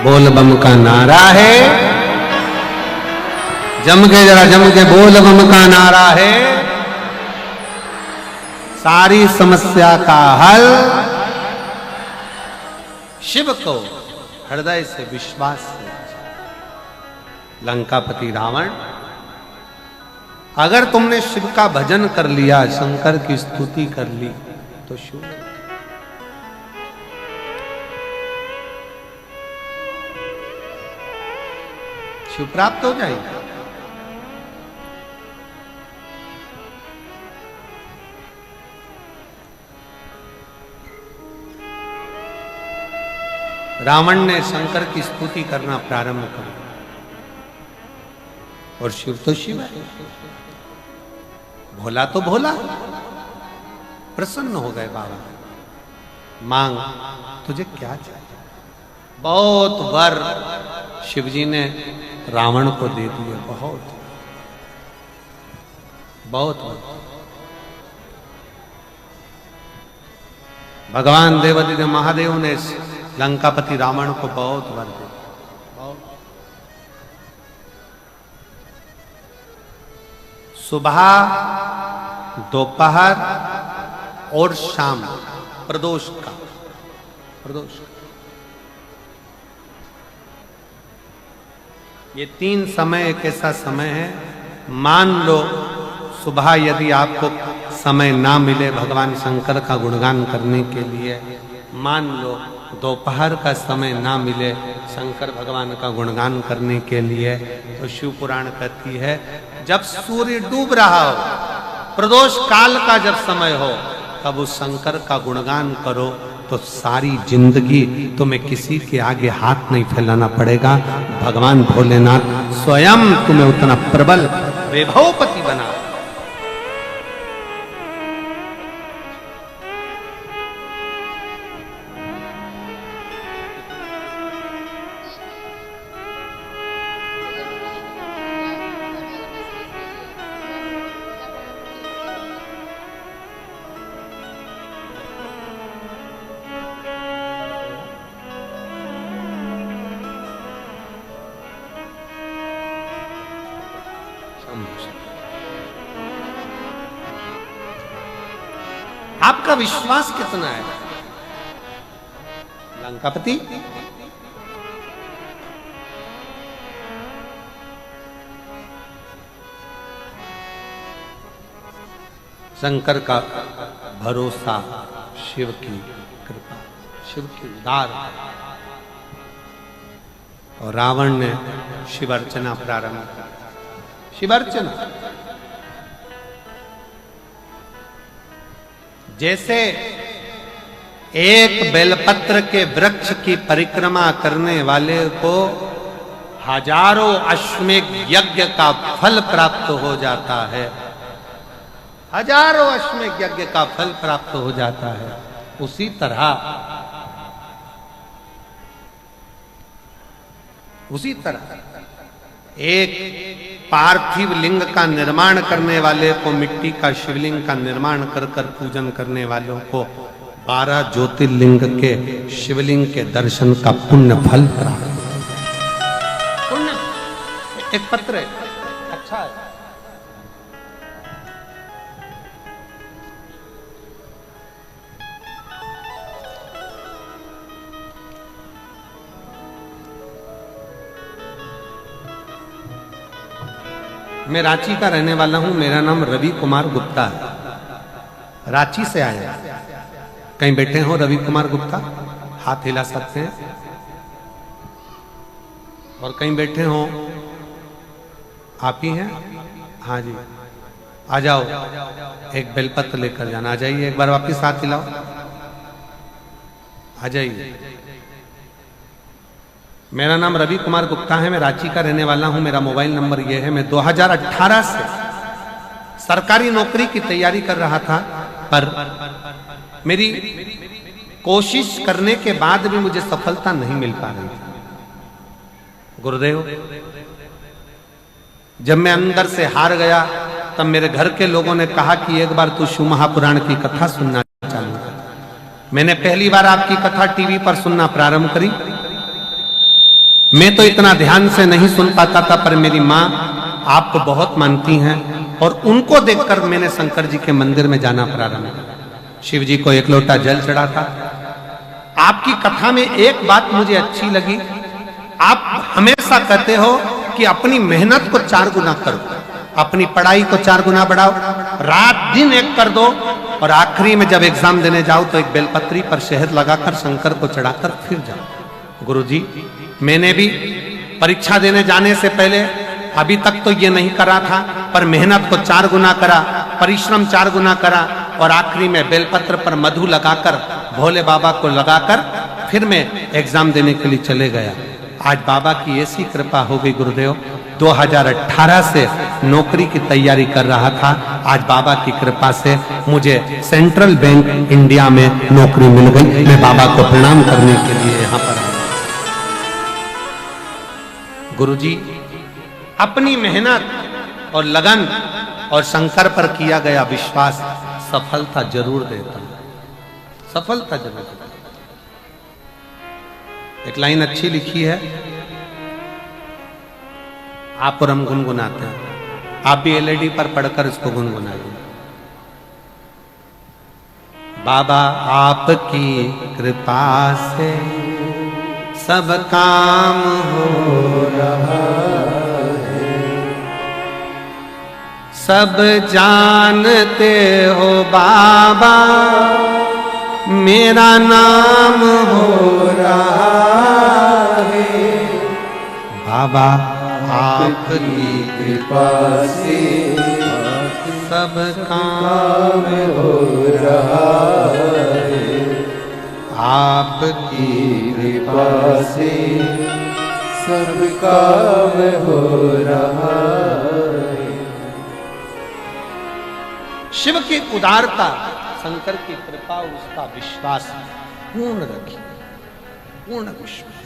बोल बम का नारा है, जम के जरा जम के बोल बम का नारा है। सारी समस्या का हल शिव को हृदय से विश्वास से। लंकापति रावण, अगर तुमने शिव का भजन कर लिया, शंकर की स्तुति कर ली, तो शिव शिव प्राप्त हो जाएगा। रावण ने शंकर की स्तुति करना प्रारंभ कर, और शिव तो शिव है, भोला तो भोला। प्रसन्न हो गए बाबा, मांग तुझे क्या चाहिए। बहुत वर शिवजी ने रावण को दे दिए, बहुत बहुत वर। भगवान देवादिदेव महादेव ने लंकापति रावण को बहुत वर दिया, बहुत। सुबह, दोपहर और शाम प्रदोष का, प्रदोष का, ये 3 समय एक ऐसा समय है। मान लो सुबह यदि आपको समय ना मिले भगवान शंकर का गुणगान करने के लिए, मान लो दोपहर का समय ना मिले शंकर भगवान का गुणगान करने के लिए, तो शिव पुराण कहती है जब सूर्य डूब रहा हो, प्रदोष काल का जब समय हो, तब उस शंकर का गुणगान करो, तो सारी जिंदगी तुम्हें किसी के आगे हाथ नहीं फैलाना पड़ेगा। भगवान भोलेनाथ स्वयं तुम्हें उतना प्रबल वैभवपति बना। आपका विश्वास कितना है? लंकापति शंकर का भरोसा, शिव की कृपा, शिव की उदार, और रावण ने शिव अर्चना प्रारंभ कर। शिव अर्चना जैसे एक बेलपत्र के वृक्ष की परिक्रमा करने वाले को हजारों अश्वमेध यज्ञ का फल प्राप्त हो जाता है, हजारों अश्वमेध यज्ञ का फल प्राप्त हो जाता है, उसी तरह एक पार्थिव लिंग का निर्माण करने वाले को, मिट्टी का शिवलिंग का निर्माण कर कर पूजन करने वालों को 12 ज्योतिर्लिंग के शिवलिंग के दर्शन का पुण्य फल प्राप्त। पुण्य एक पत्र है, अच्छा है। मैं रांची का रहने वाला हूं, मेरा नाम रवि कुमार गुप्ता है, रांची से आया। कहीं बैठे हो रवि कुमार गुप्ता? हाथ हिला सकते हैं। और कहीं बैठे हो? आप ही हैं? हाँ जी, आ जाओ, एक बेलपत्र लेकर जाना। आ जाइए, एक बार वापिस हाथ हिलाओ, आ जाइए। मेरा नाम रवि कुमार गुप्ता है, मैं रांची का रहने वाला हूं। मेरा मोबाइल नंबर यह है। मैं 2018 से सरकारी नौकरी की तैयारी कर रहा था, पर मेरी कोशिश करने के बाद भी मुझे सफलता नहीं मिल पा रही थी। गुरुदेव, जब मैं अंदर से हार गया, तब मेरे घर के लोगों ने कहा कि एक बार तू शिव महापुराण की कथा सुनना चालू कर। मैंने पहली बार आपकी कथा टीवी पर सुनना प्रारंभ करी। मैं तो इतना ध्यान से नहीं सुन पाता था, पर मेरी माँ आपको बहुत मानती हैं, और उनको देखकर मैंने शंकर जी के मंदिर में जाना प्रारंभ किया। शिव जी को एक लोटा जल चढ़ा था। आपकी कथा में एक बात मुझे अच्छी लगी, आप हमेशा कहते हो कि अपनी मेहनत को 4 गुना करो, अपनी पढ़ाई को 4 गुना बढ़ाओ, रात दिन एक कर दो, और आखिरी में जब एग्जाम देने जाओ तो एक बेलपत्री पर शहद लगाकर शंकर को चढ़ाकर फिर जाओ। गुरुजी, मैंने भी परीक्षा देने जाने से पहले अभी तक तो ये नहीं करा था, पर मेहनत को 4 गुना करा, परिश्रम 4 गुना करा, और आखिरी में बेलपत्र पर मधु लगाकर, भोले बाबा को लगाकर फिर मैं एग्जाम देने के लिए चले गया। आज बाबा की ऐसी कृपा हो गई गुरुदेव, 2018 से नौकरी की तैयारी कर रहा था, आज बाबा की कृपा से मुझे सेंट्रल बैंक इंडिया में नौकरी मिल गई। मैं बाबा को प्रणाम करने के लिए यहाँ पर आया। गुरुजी, अपनी मेहनत और लगन और शंकर पर किया गया विश्वास सफलता जरूर देता है, सफलता जरूर देता है। एक लाइन अच्छी लिखी है, आप और हम गुनगुनाते हैं, आप भी एलईडी पर पढ़कर इसको गुनगुनाइए। बाबा आपकी कृपा से सब काम हो रहा है, सब जानते हो बाबा मेरा नाम हो रहा है। बाबा आपकी कृपा से सब काम हो रहा है, आपकी कृपा से सब काम हो रहा है। शिव की उदारता, शंकर की कृपा और उसका विश्वास पूर्ण रखिए, पूर्ण विश्वास।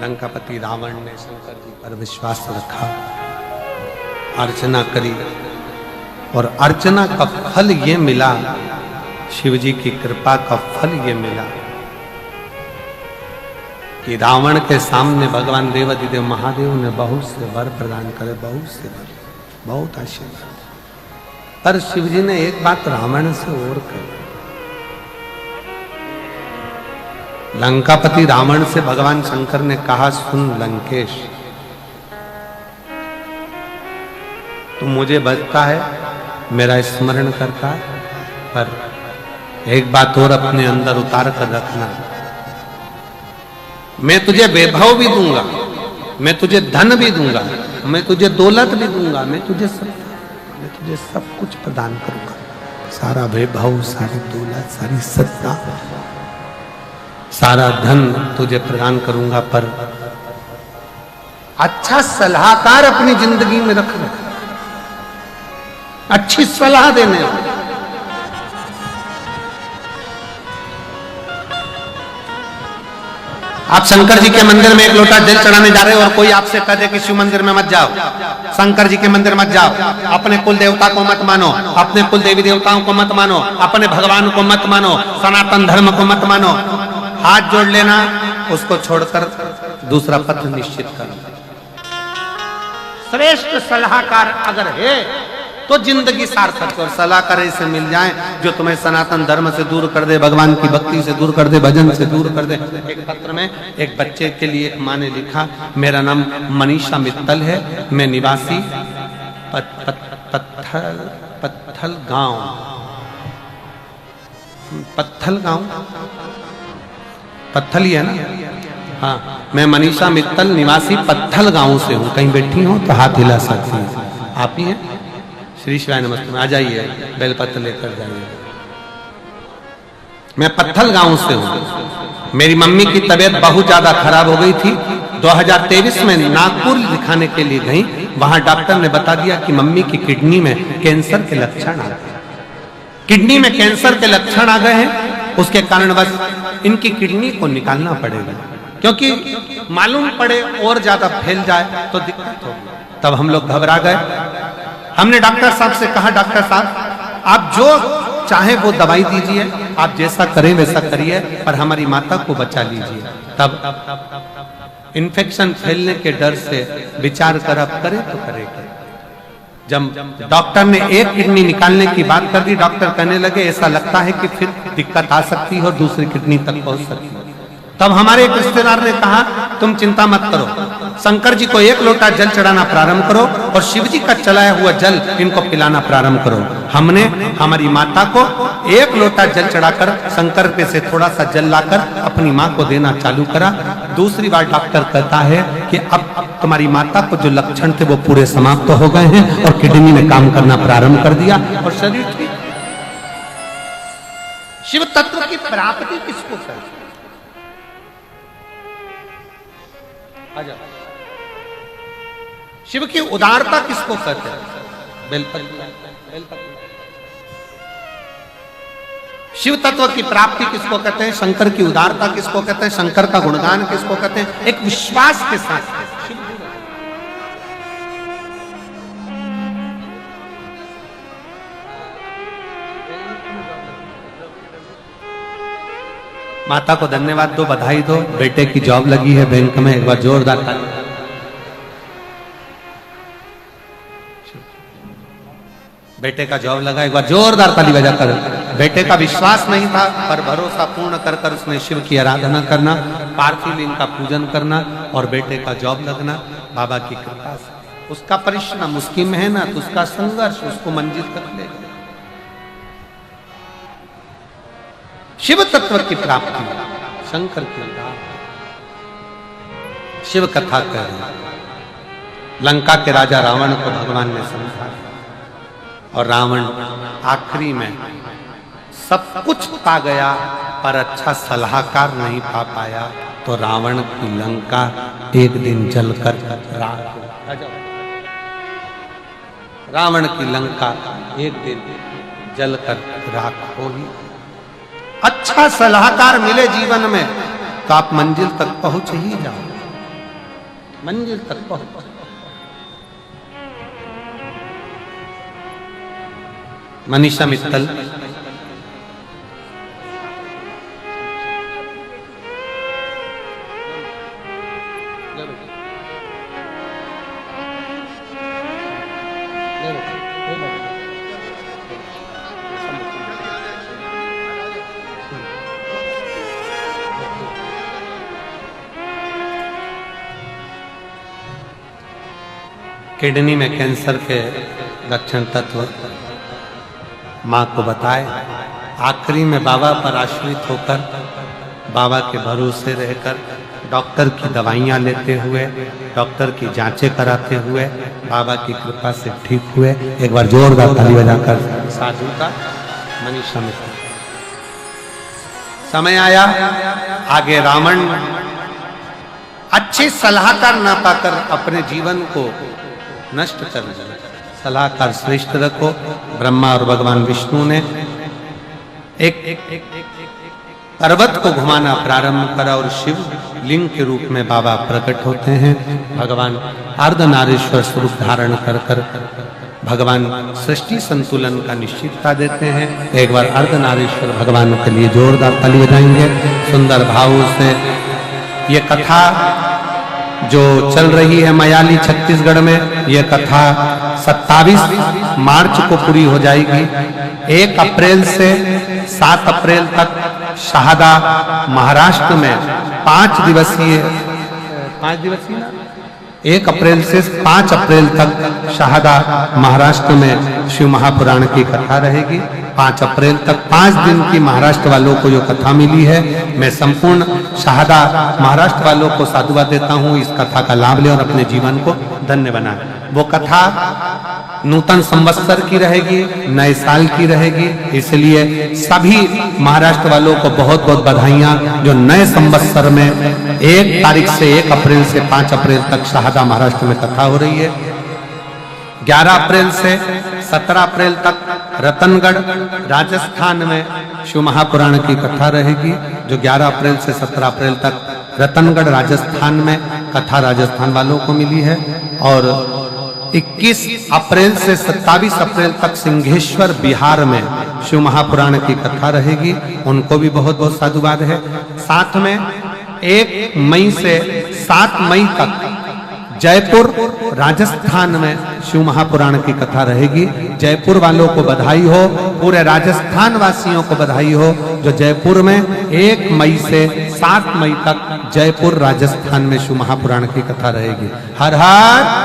लंकापति रावण ने शंकर जी पर विश्वास रखा, अर्चना करी, और अर्चना का फल ये मिला, शिव जी की कृपा का फल ये मिला कि रावण के सामने भगवान देवाधिदेव महादेव ने बहुत से वर प्रदान करे, बहुत से वर। बहुत आशीर्वाद। पर शिव जी ने एक बात रावण से और कही। लंकापति रावण से भगवान शंकर ने कहा, सुन लंकेश, तू मुझे बचता है, मेरा स्मरण करता है, पर एक बात और अपने अंदर उतार कर रखना, मैं तुझे वैभव भी दूंगा, मैं तुझे धन भी दूंगा, मैं तुझे दौलत भी दूंगा, मैं तुझे सब कुछ प्रदान करूंगा, सारा वैभव, सारी दौलत, सारी सत्ता, सारा धन तुझे प्रदान करूंगा, पर अच्छा सलाहकार अपनी जिंदगी में रखना, अच्छी सलाह देने वाला। आप शंकर जी के मंदिर में एक लोटा जल चढ़ाने जा रहे हो और कोई आपसे कह दे कि शिव मंदिर में मत जाओ, शंकर जी के मंदिर मत जाओ, अपने कुल देवता को मत मानो, अपने कुल देवी देवताओं को मत मानो, अपने भगवान को मत मानो, सनातन धर्म को मत मानो, हाथ जोड़ लेना, उसको छोड़कर दूसरा पथ निश्चित करो। श्रेष्ठ सलाहकार अगर है तो जिंदगी सार्थक, और सलाहकार ऐसे मिल जाए जो तुम्हें सनातन धर्म से दूर कर दे, भगवान की भक्ति से दूर कर दे, भजन से दूर कर दे। एक पत्र में एक बच्चे के लिए एक माँ ने लिखा, मेरा नाम मनीषा मित्तल है, मैं निवासी पत्थल गांव, पत्थल ही है ना, हाँ, मैं मनीषा मित्तल निवासी पत्थल गांव से हूँ। कहीं बैठी हो तो हाथ हिला सकती हैं, आप ही हैं? श्री शिवाय नमस्ते में आ जाइए, बेलपत्र लेकर जाइए। मैं पत्थल गांव से हूं। मेरी मम्मी की तबीयत बहुत ज्यादा खराब हो गई थी। 2023 में नागपुर दिखाने के लिए गई, वहां डॉक्टर ने बता दिया कि मम्मी की किडनी में कैंसर के लक्षण आ गए, किडनी में कैंसर के लक्षण आ गए हैं, उसके कारण बस इनकी किडनी को निकालना पड़ेगा, क्योंकि मालूम पड़े और ज्यादा फैल जाए तो दिक्कत होगी। तब हम लोग घबरा गए। हमने डॉक्टर साहब से कहा, डॉक्टर साहब आप जो चाहे वो दवाई दीजिए, आप जैसा करें वैसा करिए, पर हमारी माता को बचा लीजिए। तब इन्फेक्शन फैलने के डर से विचार कर अब करे तो करेगा। जब डॉक्टर ने एक किडनी निकालने की बात कर दी, डॉक्टर कहने लगे ऐसा लगता है कि फिर दिक्कत आ सकती है और दूसरी किडनी तक पहुंच सकती है। तब हमारे एक रिश्तेदार ने कहा, तुम चिंता मत करो, शंकर जी को एक लोटा जल चढ़ाना प्रारंभ करो और शिव जी का चलाया हुआ जल इनको पिलाना प्रारंभ करो। हमने हमारी माता को एक लोटा जल चढ़ाकर शंकर पे से थोड़ा सा जल लाकर अपनी माँ को देना चालू करा। दूसरी बार डॉक्टर कहता है कि अब तुम्हारी माता को जो लक्षण थे वो पूरे समाप्त हो गए हैं और किडनी ने काम करना प्रारंभ कर दिया और शरीर ठीक। शिव तत्व की प्राप्ति किसको कहते हैं? शिव की उदारता किसको कहते हैं? बेलपत्र। शिव तत्व की प्राप्ति किसको कहते हैं? शंकर की उदारता किसको कहते हैं? शंकर का गुणगान किसको कहते हैं? एक विश्वास के साथ माता को धन्यवाद दो, बधाई दो, बेटे की जॉब लगी है बैंक में, एक बार जोरदार ताली। बेटे का जॉब लगा, एक बार जोरदार ताली बजाकर। बेटे का विश्वास नहीं था पर भरोसा पूर्ण कर कर उसने शिव की आराधना करना, पार्थिव लिंग का पूजन करना और बेटे का जॉब लगना बाबा की कृपा से। उसका परिश्रम, उसकी मेहनत, उसका संघर्ष उसको मंजिल तक ले गया। शिव तत्व की प्राप्ति, शंकर की शिव कथा कह रहे। लंका के राजा रावण को भगवान ने समझाया और रावण आखिरी में सब कुछ पा गया पर अच्छा सलाहकार नहीं पा पाया, तो रावण की लंका एक दिन जलकर राख हो गई। रावण की लंका एक दिन जलकर राख हो गई। अच्छा सलाहकार मिले जीवन में तो आप मंजिल तक पहुंच ही जाओ, मंजिल तक पहुंच। मनीषा मित्तल किडनी में कैंसर के लक्षण तत्व माँ को बताए। आखिरी में बाबा पर आश्रित होकर, बाबा के भरोसे रहकर, डॉक्टर की दवाइयाँ लेते हुए, डॉक्टर की जांचें कराते हुए बाबा की कृपा से ठीक हुए। एक बार जोरदार ताली बजाकर साधु का मनीषा मित्र। समय आया, आगे रावण अच्छे सलाहकार ना पाकर अपने जीवन को नष्ट कर दिया। सलाहकार श्रेष्ठ रखो। ब्रह्मा और भगवान विष्णु ने एक पर्वत को घुमाना प्रारंभ करा और शिव लिंग के रूप में बाबा प्रकट होते हैं। भगवान अर्धनारीश्वर स्वरूप धारण कर कर भगवान सृष्टि संतुलन का निश्चितता देते हैं। एक बार अर्धनारीश्वर भगवान के लिए जोरदार ताली बजाएंगे। सुंदर भाव से ये कथा जो चल रही है मयाली छत्तीसगढ़ में, ये कथा 27 मार्च को पूरी हो जाएगी। 1 अप्रैल से 7 अप्रैल तक शहादा महाराष्ट्र में 5 दिवसीय 1 अप्रैल से 5 अप्रैल तक शहादा महाराष्ट्र में शिव महापुराण की कथा रहेगी। 5 अप्रैल तक 5 दिन की महाराष्ट्र वालों को जो कथा मिली है, मैं संपूर्ण शहादा महाराष्ट्र वालों को साधुवाद देता हूँ। इस कथा का लाभ लें और अपने जीवन को धन्य बनाएं। वो कथा नूतन संवत्सर की रहेगी, नए साल की रहेगी। इसलिए सभी महाराष्ट्र वालों को बहुत बहुत बधाइयाँ जो नए संवत्सर में 1 तारीख से 1 अप्रैल से 5 अप्रैल तक शहादा महाराष्ट्र में कथा हो रही है। 11 अप्रैल से 17 अप्रैल तक रतनगढ़ राजस्थान में शिव महापुराण की कथा रहेगी। जो 11 अप्रैल से 17 अप्रैल तक रतनगढ़ राजस्थान में कथा राजस्थान वालों को मिली है। और 21 अप्रैल से 27 अप्रैल तक सिंहेश्वर बिहार में शिव महापुराण की कथा रहेगी। उनको भी बहुत बहुत साधुवाद है। साथ में 1 मई से 7 मई तक जयपुर राजस्थान में शिव महापुराण की कथा रहेगी। जयपुर वालों को बधाई हो, पूरे राजस्थान वासियों को बधाई हो जो जयपुर में 1 मई से 7 मई तक जयपुर राजस्थान में शिव महापुराण की कथा रहेगी। हर हर